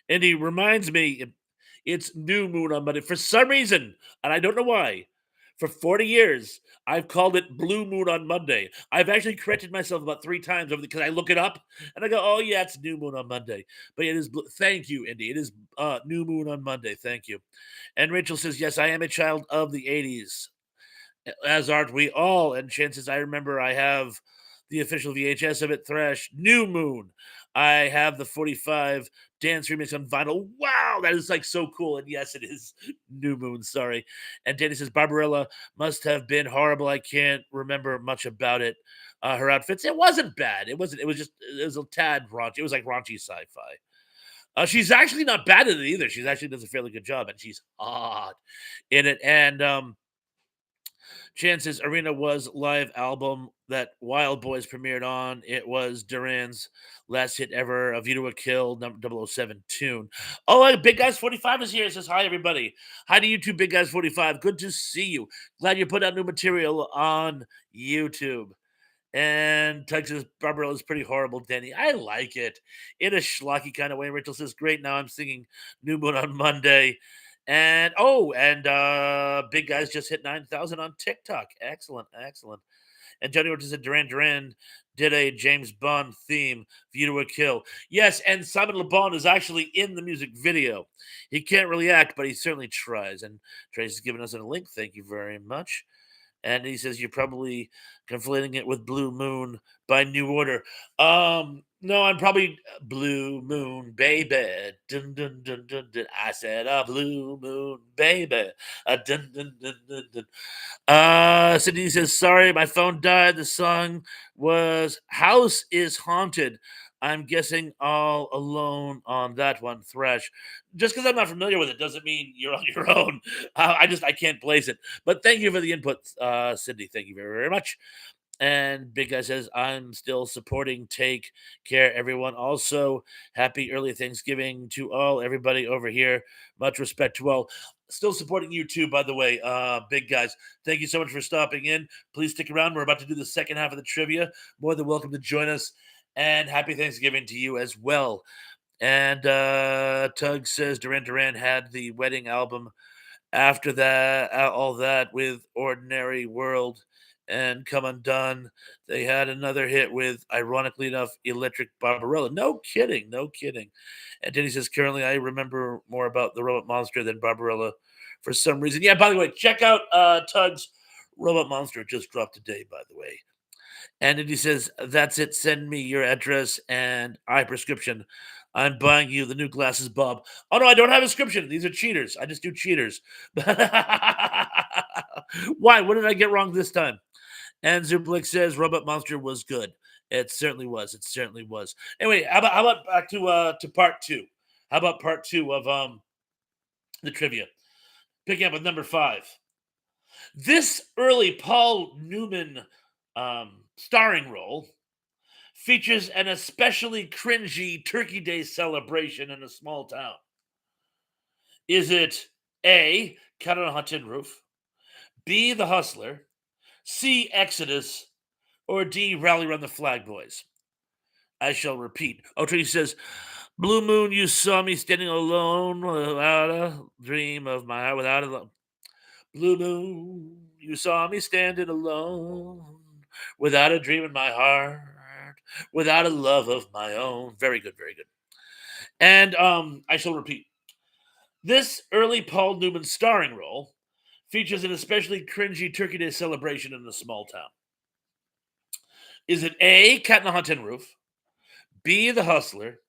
he reminds me it's new moon on Monday for some reason, and I don't know why. For 40 years, I've called it blue moon on Monday. I've actually corrected myself about 3 times over because I look it up and I go, "Oh yeah, it's new moon on Monday." But it is. Thank you, Indy. It is new moon on Monday. Thank you. And Rachel says, "Yes, I am a child of the '80s, as aren't we all?" And chances I remember I have the official VHS of it, Thrash New Moon. I have the 45 dance remix on vinyl. Wow, that is like so cool. And yes, it is New Moon. Sorry. And Danny says Barbarella must have been horrible. I can't remember much about it. Her outfits, it wasn't bad. It wasn't. It was just. It was a tad raunchy. It was like raunchy sci-fi. She's actually not bad at it either. She's actually does a fairly good job, and she's hot in it. And Chance's Arena was live album that Wild Boys premiered on. It was Duran's last hit ever, A View to a Kill, number 007 tune. Oh, and Big Guys 45 is here. It says, hi, everybody. Hi to you too, Big Guys 45. Good to see you. Glad you put out new material on YouTube. And Texas Barbarella is pretty horrible, Denny. I like it in a schlocky kind of way. Rachel says, great. Now I'm singing New Moon on Monday. And Big Guys just hit 9,000 on TikTok. Excellent, excellent. And Johnny Ortiz said Duran Duran did a James Bond theme, View to a Kill. Yes, and Simon Le Bon is actually in the music video. He can't really act, but he certainly tries. And Trace has given us a link. Thank you very much. And he says you're probably conflating it with Blue Moon by New Order. No, I'm probably Blue Moon Baby. Dun, dun, dun, dun, dun. I said a Blue Moon Baby. Dun, dun, dun, dun, dun. Sydney says, sorry, my phone died. The song was House is Haunted. I'm guessing all alone on that one, Thresh. Just because I'm not familiar with it doesn't mean you're on your own. I can't place it. But thank you for the input, Sydney. Thank you very, very much. And Big Guy says, I'm still supporting. Take care, everyone. Also, happy early Thanksgiving to all, everybody over here. Much respect to all. Still supporting you too, by the way, Big Guys. Thank you so much for stopping in. Please stick around. We're about to do the second half of the trivia. More than welcome to join us. And happy Thanksgiving to you as well. And Tug says Duran Duran had the wedding album after that, all that with Ordinary World and Come Undone. They had another hit with, ironically enough, Electric Barbarella. No kidding, no kidding. And then he says, currently, I remember more about the Robot Monster than Barbarella for some reason. Yeah, by the way, check out Tug's Robot Monster. It just dropped today, by the way. And then he says, that's it. Send me your address and eye prescription. I'm buying you the new glasses, Bob. Oh, no, I don't have a prescription. These are cheaters. I just do cheaters. Why? What did I get wrong this time? And Zublik says Robot Monster was good. It certainly was. It certainly was. Anyway, how about back to part two? How about part two of the trivia? Picking up with number 5. This early Paul Newman starring role features an especially cringy Turkey Day celebration in a small town. Is it A, Cut on a Hot Tin Roof, B, The Hustler, C, Exodus, or D, Rally Run the Flag Boys? I shall repeat. Oh, Tracy says, Blue Moon, you saw me standing alone without a dream of my heart, without a Blue Moon, you saw me standing alone without a dream in my heart, without a love of my own. Very good, very good. And I shall repeat. This early Paul Newman starring role features an especially cringy Turkey Day celebration in a small town. Is it A, Cat in the Hot Tin Roof, B, The Hustler,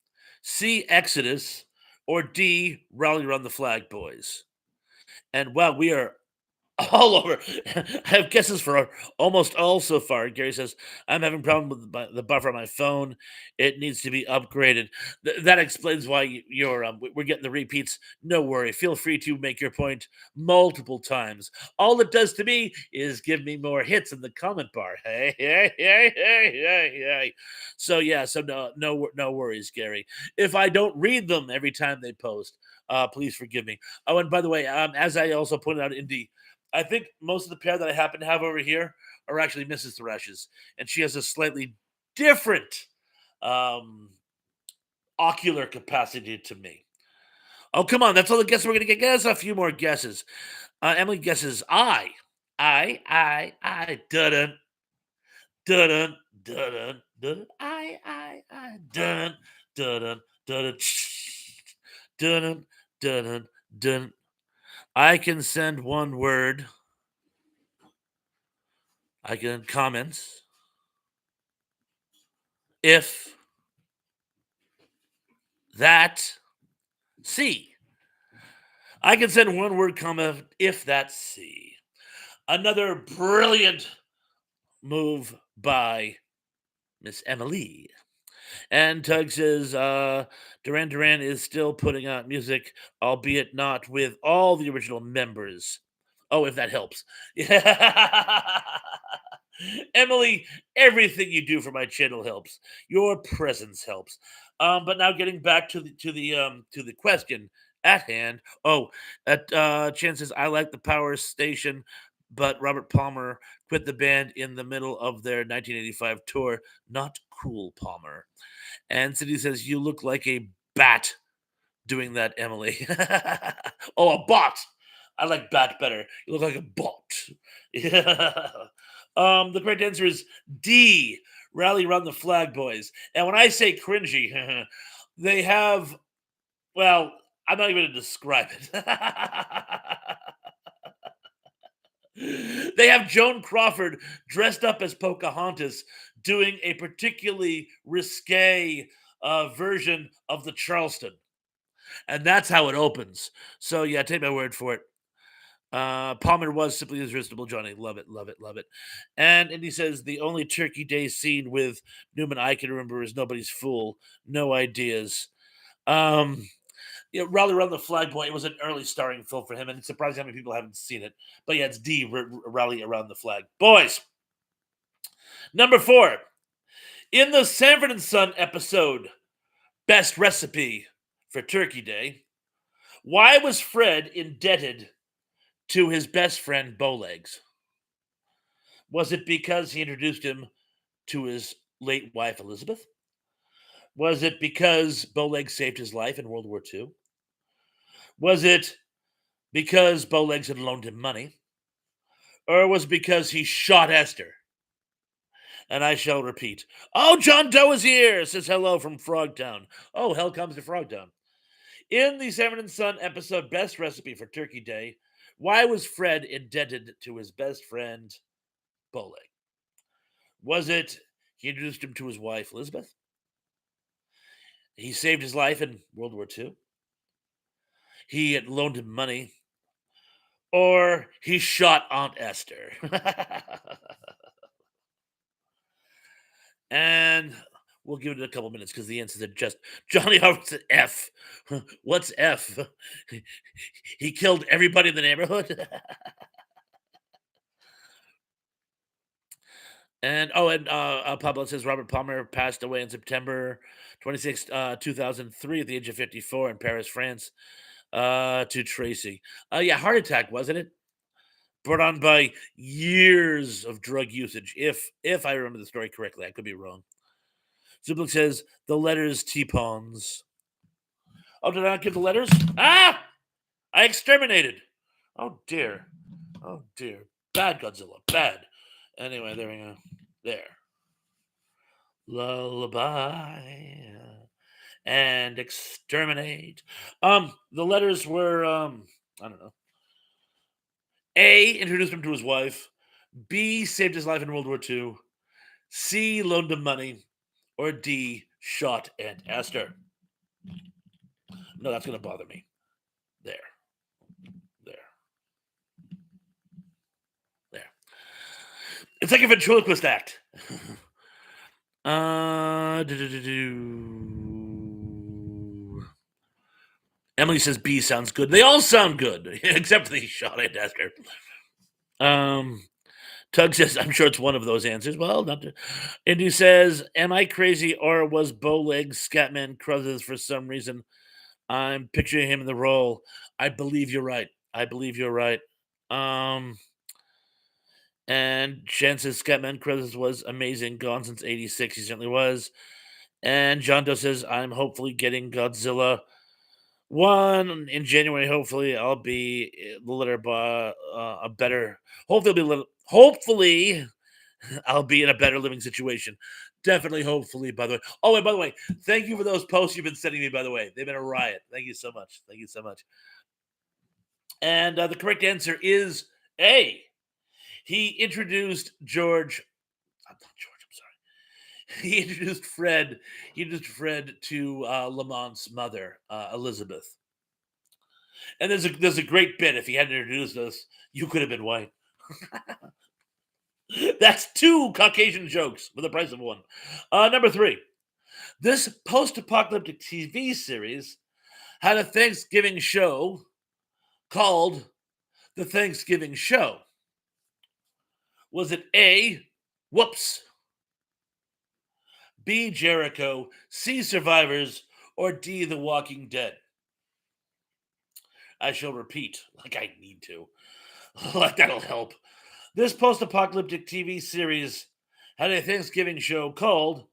C, Exodus, or D, Rally Run the Flag Boys? And wow, we are all over. I have guesses for almost all so far. Gary says, I'm having a problem with the buffer on my phone. It needs to be upgraded. That explains why you're we're getting the repeats. No worry. Feel free to make your point multiple times. All it does to me is give me more hits in the comment bar. Hey, hey, hey, hey, hey, hey. So yeah, so no worries, Gary. If I don't read them every time they post, please forgive me. Oh, and by the way, as I also pointed out in I think most of the pair that I happen to have over here are actually Mrs. Thresh's, and she has a slightly different um, ocular capacity to me. Oh, come on. That's all the guesses we're going to get. Get us a few more guesses. Emily guesses dun dun dun dun dun dun dun dun dun dun. I can send one word. I can comments if that C. I can send one word comment if that's C. Another brilliant move by Miss Emily. And Tug says Duran Duran is still putting out music, albeit not with all the original members. Oh, if that helps. Emily, everything you do for my channel helps. Your presence helps. But now getting back to the question at hand. Oh, chances I like the Power Station, but Robert Palmer quit the band in the middle of their 1985 tour. Not cool, Palmer. And Cindy says, You look like a bat doing that, Emily. Oh, a bot. I like bat better. You look like a bot. Yeah. The correct answer is D. Rally Run the Flag Boys. And when I say cringy, they have, well, I'm not even going to describe it. They have Joan Crawford dressed up as Pocahontas doing a particularly risque version of the Charleston. And that's how it opens. So, yeah, take my word for it. Palmer was simply irresistible, Johnny. Love it, love it, love it. And he says the only Turkey Day scene with Newman I can remember is Nobody's Fool. No ideas. Um, Rally Around the Flagpole. It was an early starring film for him, and it's surprising how many people haven't seen it. But yeah, it's Rally Around the Flag. Boys, number 4. In the Sanford and Son episode, Best Recipe for Turkey Day, why was Fred indebted to his best friend Bowlegs? Was it because he introduced him to his late wife Elizabeth? Was it because Bowlegs saved his life in World War II? Was it because Bowlegs had loaned him money? Or was it because he shot Esther? And I shall repeat. Oh, John Doe is here, says hello from Frogtown. Oh, hell comes to Frogtown. In the Sanford and Son episode Best Recipe for Turkey Day, why was Fred indebted to his best friend Bowleg? Was it he introduced him to his wife Elizabeth? He saved his life in World War II? He had loaned him money? Or he shot Aunt Esther? And we'll give it a couple minutes because the answers are just Johnny Hart's F. What's F? He killed everybody in the neighborhood. And Pablo says Robert Palmer passed away on September 26th, 2003 at the age of 54 in Paris, France, to Tracy. Yeah, heart attack, wasn't it? Brought on by years of drug usage, if I remember the story correctly. I could be wrong. Zublik says the letters T-pawns. Oh, did I not give the letters? Ah! I exterminated. Oh dear. Oh dear. Bad Godzilla. Bad. Anyway, there we go. There. Lullaby and exterminate. The letters were I don't know. A introduced him to his wife. B saved his life in World War II. C loaned him money. Or D shot Aunt Esther. No, that's gonna bother me. There. There. There. It's like a ventriloquist act. Do-do-do-do. Emily says B sounds good. They all sound good, except for the shot Aunt Esther. Tug says, I'm sure it's one of those answers. Well, not to... Indy says, am I crazy or was Bowlegs Scatman Crothers for some reason? I'm picturing him in the role. I believe you're right. I believe you're right. And Jen says Scatman Crothers was amazing. Gone since 86. He certainly was. And John Doe says, I'm hopefully getting Godzilla 1 in January. Hopefully, I'll be the letter by a better. Hopefully, I'll be in a better living situation. Definitely, hopefully. By the way, oh, and by the way, thank you for those posts you've been sending me. By the way, they've been a riot. Thank you so much. Thank you so much. And the correct answer is A. He introduced George. I'm not George. I'm sorry. He introduced Fred. He introduced Fred to Lamont's mother, Elizabeth. And there's a great bit. If he hadn't introduced us, you could have been white. That's 2 Caucasian jokes for the price of 1. Number 3. This post-apocalyptic TV series had a Thanksgiving show called The Thanksgiving Show. Was it A, Whoops, B, Jericho, C, Survivors, or D, The Walking Dead? I shall repeat, like I need to. Like that'll help. This post-apocalyptic TV series had a Thanksgiving show called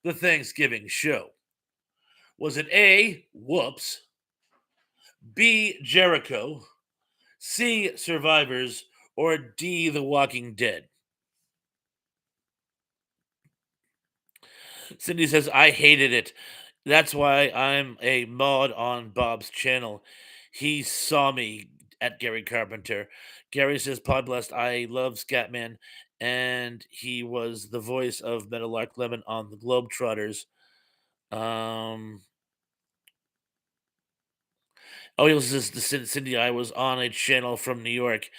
The Thanksgiving Show. Was it A, Whoops, B, Jericho, C, Survivors, or D, The Walking Dead? Cindy says, I hated it. That's why I'm a mod on Bob's channel. He saw me at Gary Carpenter. Gary says, "Pod blessed. I love Scatman, and he was the voice of Meadowlark Lemon on the Globetrotters." Um, oh, he was this the Cindy. I was on a channel from New York,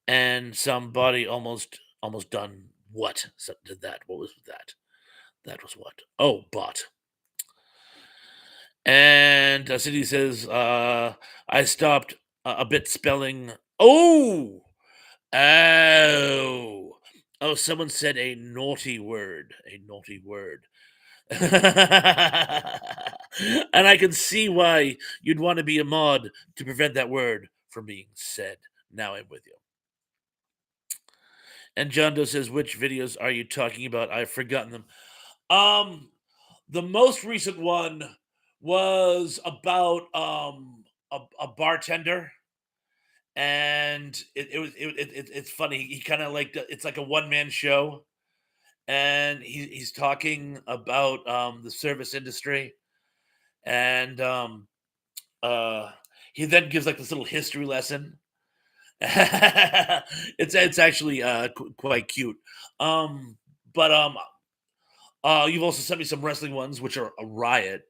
and somebody almost done what? So did that? What was that? That was what? Oh, bot. And Cindy says, I stopped a bit spelling. Oh, oh, oh! Someone said a naughty word. A naughty word. And I can see why you'd want to be a mod to prevent that word from being said. Now I'm with you. And John Doe says, which videos are you talking about? I've forgotten them. Um, the most recent one was about a bartender, and it's funny. He kind of like it's like a one man show, and he's talking about the service industry, and uh, he then gives like this little history lesson. It's actually quite cute. Um, but you've also sent me some wrestling ones, which are a riot.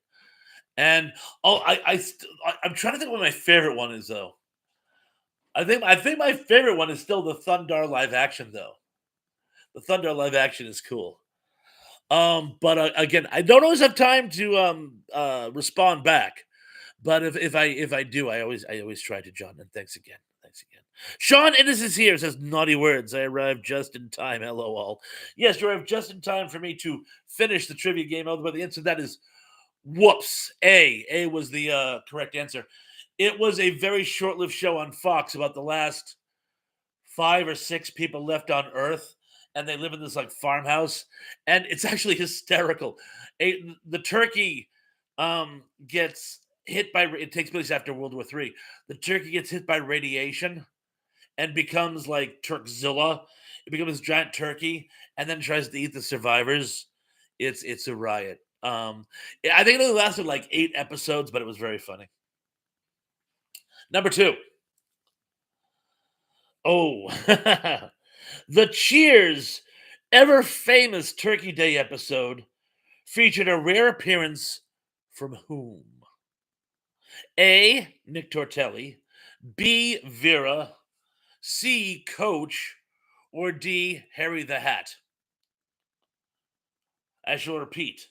And oh, I'm trying to think what my favorite one is though. I think my favorite one is still the Thundar live action though. The Thundar live action is cool. But again, I don't always have time to respond back. But if I do, I always try to, John. And thanks again. Thanks again. Sean Innes is here. Says naughty words. I arrived just in time. LOL. Yes, you arrived just in time for me to finish the trivia game. But the answer to that is whoops. A was the correct answer. It was a very short-lived show on Fox about the last 5 or 6 people left on Earth, and they live in this like farmhouse, and it's actually hysterical. The turkey gets hit by it takes place after World War III. The turkey gets hit by radiation and becomes like Turkzilla. It becomes this giant turkey and then tries to eat the survivors. It's a riot. I think it only lasted like 8 episodes, but it was very funny. Number two. Oh, the Cheers ever famous Turkey Day episode featured a rare appearance from whom? A. Nick Tortelli, B. Vera, C. Coach, or D. Harry the Hat? I shall repeat.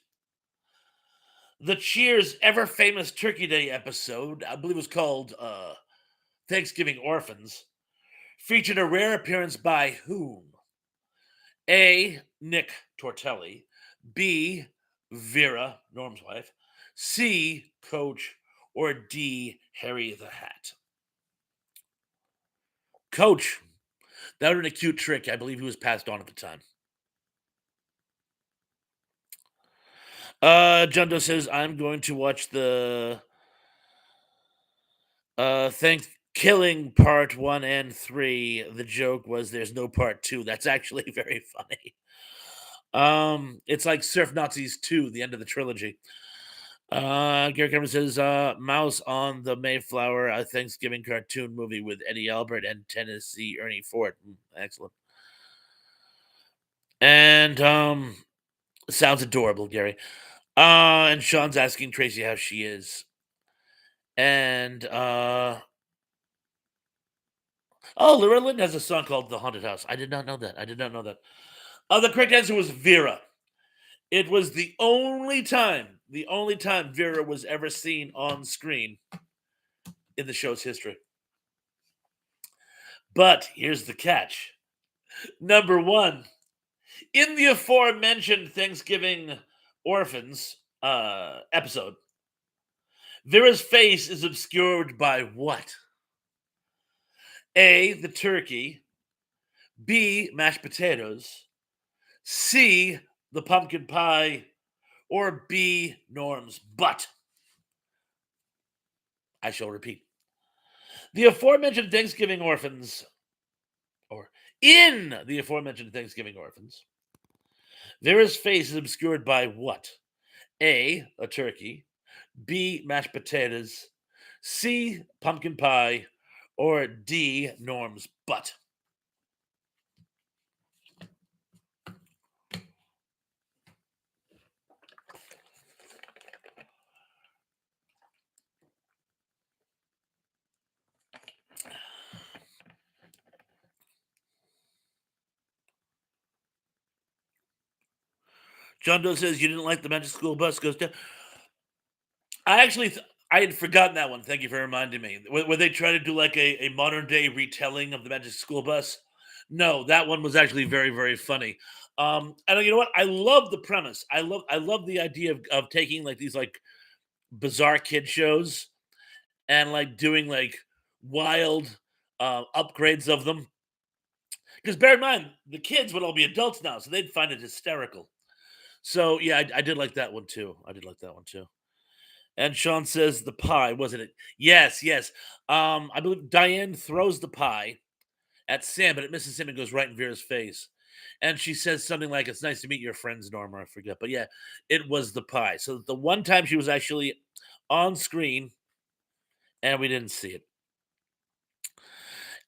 The Cheers ever famous Turkey Day episode, I believe it was called Thanksgiving Orphans, featured a rare appearance by whom? A. Nick Tortelli, B. Vera, Norm's wife, C. Coach, or D. Harry the Hat? Coach. That would have been a cute trick. I believe he was passed on at the time. John Doe says, I'm going to watch the thank killing part 1 and 3. The joke was there's no part 2. That's actually very funny. It's like Surf Nazis 2, the end of the trilogy. Gary Cameron says, Mouse on the Mayflower, a Thanksgiving cartoon movie with Eddie Albert and Tennessee Ernie Ford. Excellent. And sounds adorable, Gary. And Sean's asking Tracy how she is. And oh, Loretta Lynn has a song called The Haunted House. I did not know that. I did not know that. The correct answer was Vera. It was the only time Vera was ever seen on screen in the show's history. But here's the catch. Number one, in the aforementioned Thanksgiving Orphans episode, Vera's face is obscured by what? A, the turkey, B, mashed potatoes, C, the pumpkin pie, or B, Norm's butt? I shall repeat. The aforementioned Thanksgiving Orphans, or in the aforementioned Thanksgiving Orphans, Vera's face is obscured by what? A, a turkey, B, mashed potatoes, C, pumpkin pie, or D, Norm's butt? John Doe says you didn't like the Magic School Bus goes down. I actually, I had forgotten that one. Thank you for reminding me. Where they try to do like a modern day retelling of the Magic School Bus. No, that one was actually very very funny. And you know what? I love the premise. I love the idea of taking like these like bizarre kid shows and like doing like wild upgrades of them. Because bear in mind, the kids would all be adults now, so they'd find it hysterical. So yeah, I did like that one too. I did like that one too. And Sean says the pie, wasn't it? Yes, yes. I believe Diane throws the pie at Sam, but it misses him and goes right in Vera's face. And she says something like, "It's nice to meet your friends, Norma." I forget, but yeah, it was the pie. So the one time she was actually on screen, and we didn't see it.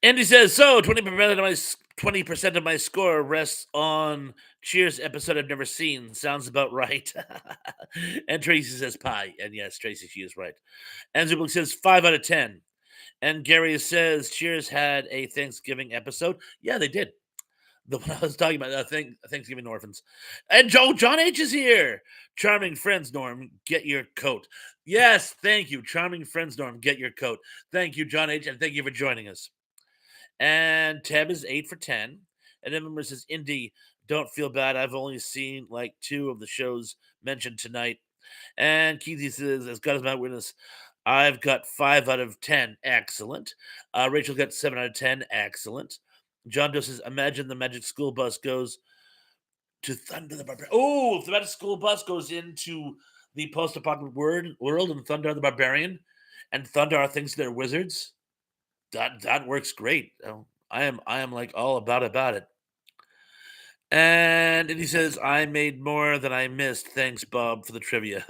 Andy says, "So 20% of my score rests on Cheers episode I've never seen. Sounds about right." And Tracy says pie, and yes, Tracy, she is right. And Zublik says 5 out of 10. And Gary says Cheers had a Thanksgiving episode. Yeah, they did. The one I was talking about, Thanksgiving Orphans. And John H is here. Charming friends, Norm, get your coat. Yes, thank you. Charming friends, Norm, get your coat. Thank you, John H, and thank you for joining us. And Tab is 8 for 10. And then remember says, Indy, don't feel bad. I've only seen like 2 of the shows mentioned tonight. And Keithy says, as God is my witness, I've got 5 out of 10. Excellent. Rachel got 7 out of 10. Excellent. John Doe says, imagine the Magic School Bus goes to Thunder the Barbarian. Oh, if the Magic School Bus goes into the post-apocalyptic world and Thunder the Barbarian, and Thunder thinks they're wizards, that works great. I am like all about it. And he says, I made more than I missed. Thanks, Bob, for the trivia.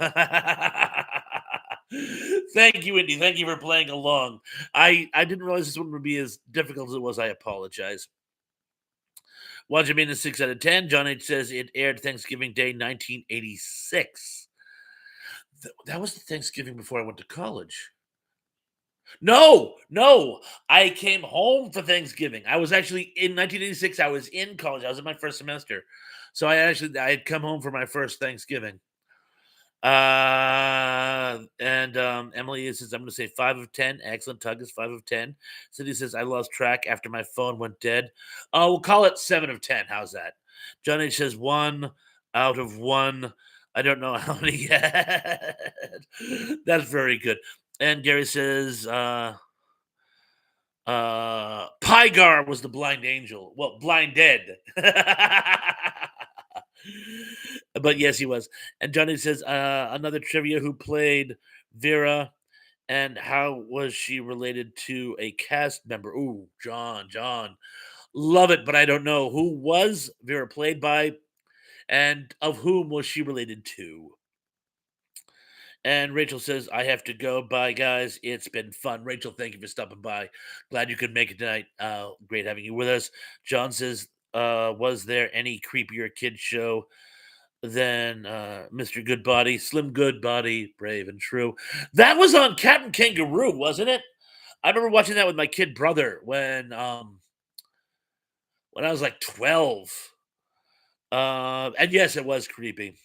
Thank you, Indy. Thank you for playing along. I didn't realize this one would be as difficult as it was. I apologize. Watch being a 6 out of 10. John H says it aired Thanksgiving Day 1986. That was the Thanksgiving before I went to college. No, no. I came home for Thanksgiving. I was actually in 1986. I was in college. I was in my first semester. So I had come home for my first Thanksgiving. And Emily says, I'm going to say 5 of 10. Excellent. Tug is 5 of 10. Cindy says, I lost track after my phone went dead. Oh, we'll call it 7 of 10. How's that? John H says 1 out of 1. I don't know how many yet. That's very good. And Gary says, Pygar was the blind angel. Well, blind dead. But yes, he was. And Johnny says, another trivia, who played Vera and how was she related to a cast member? Ooh, John. Love it, but I don't know. Who was Vera played by and of whom was she related to? And Rachel says, I have to go. Bye, guys. It's been fun. Rachel, thank you for stopping by. Glad you could make it tonight. Great having you with us. John says, was there any creepier kid show than Mr. Goodbody? Slim Goodbody, brave and true. That was on Captain Kangaroo, wasn't it? I remember watching that with my kid brother when I was like 12. And yes, it was creepy.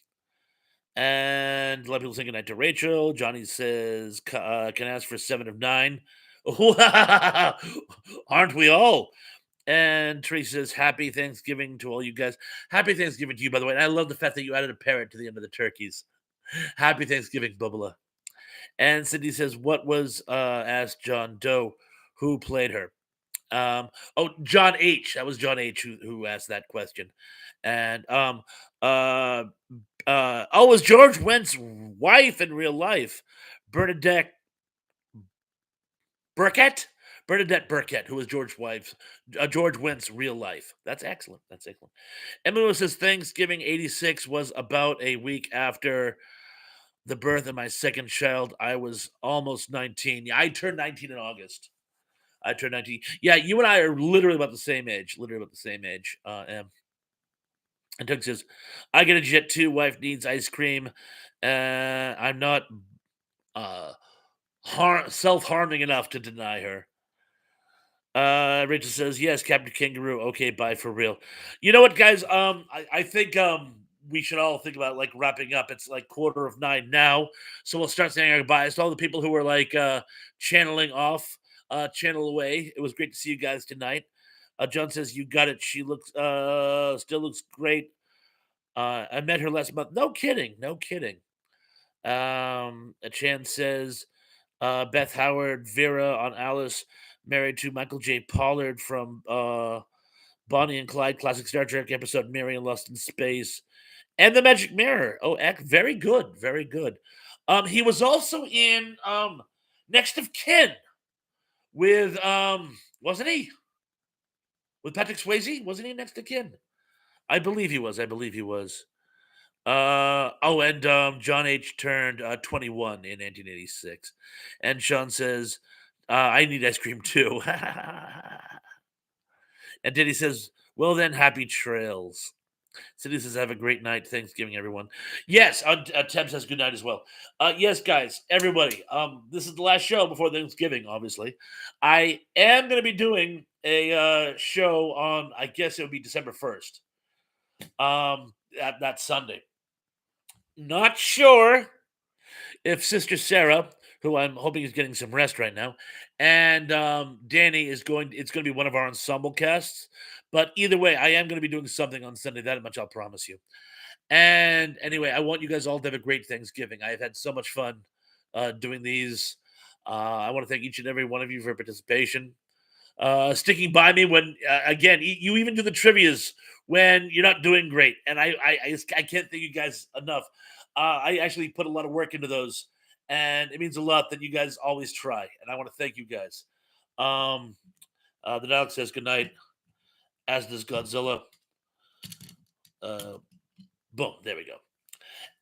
And a lot of people saying goodnight to Rachel. Johnny says, can I ask for 7 of 9? Aren't we all? And Teresa says, happy Thanksgiving to all you guys. Happy Thanksgiving to you, by the way. And I love the fact that you added a parrot to the end of the turkeys. Happy Thanksgiving, Bubba. And Cindy says, what was, asked John Doe, who played her? John H. That was John H. who asked that question. And uh oh, it was George Wentz's wife in real life, Bernadette Burkett. Bernadette Burkett, who was George Wentz's real life. That's excellent. That's excellent. Emily says Thanksgiving '86 was about a week after the birth of my second child. I was almost 19. Yeah, I turned 19 in August. I turned 19. Yeah, you and I are literally about the same age. Literally about the same age. And Doug says, I get a jet too. Wife needs ice cream. I'm not uh, self harming enough to deny her. Rachel says, yes, Captain Kangaroo. Okay, bye for real. You know what, guys? I think we should all think about like wrapping up. It's like 8:45 now. So we'll start saying our goodbyes to all the people who were like channeling off, channel away. It was great to see you guys tonight. John says, you got it. She looks still looks great. I met her last month. No kidding, no kidding. A Chan says, Beth Howard, Vera on Alice, married to Michael J. Pollard from Bonnie and Clyde, classic Star Trek episode, Marion Lost in Space, and The Magic Mirror. Oh, very good, very good. He was also in Next of Kin with wasn't he? With Patrick Swayze? Wasn't he in Next of Kin? I believe he was. I believe he was. And John H turned 21 in 1986. And Sean says, I need ice cream too. And Diddy says, well then, happy trails. Cindy says, have a great night. Thanksgiving, everyone. Yes, Tem says good night as well. Yes, guys, everybody. This is the last show before Thanksgiving, obviously. I am going to be doing a show on, I guess it would be December 1st. That Sunday. Not sure if Sister Sarah, who I'm hoping is getting some rest right now, and Danny it's going to be one of our ensemble casts. But either way, I am going to be doing something on Sunday. That much I'll promise you. And anyway, I want you guys all to have a great Thanksgiving. I've had so much fun doing these. I want to thank each and every one of you for participation, sticking by me when, again, you even do the trivia's when you're not doing great. And I can't thank you guys enough. I actually put a lot of work into those, and it means a lot that you guys always try. And I want to thank you guys. The dog says good night, as does Godzilla. Uh, Boom, there we go.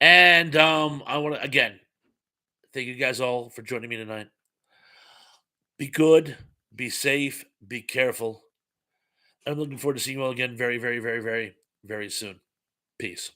And I want to again thank you guys all for joining me tonight. Be good, be safe, be careful. I'm looking forward to seeing you all again very, very, very, very, very soon. Peace.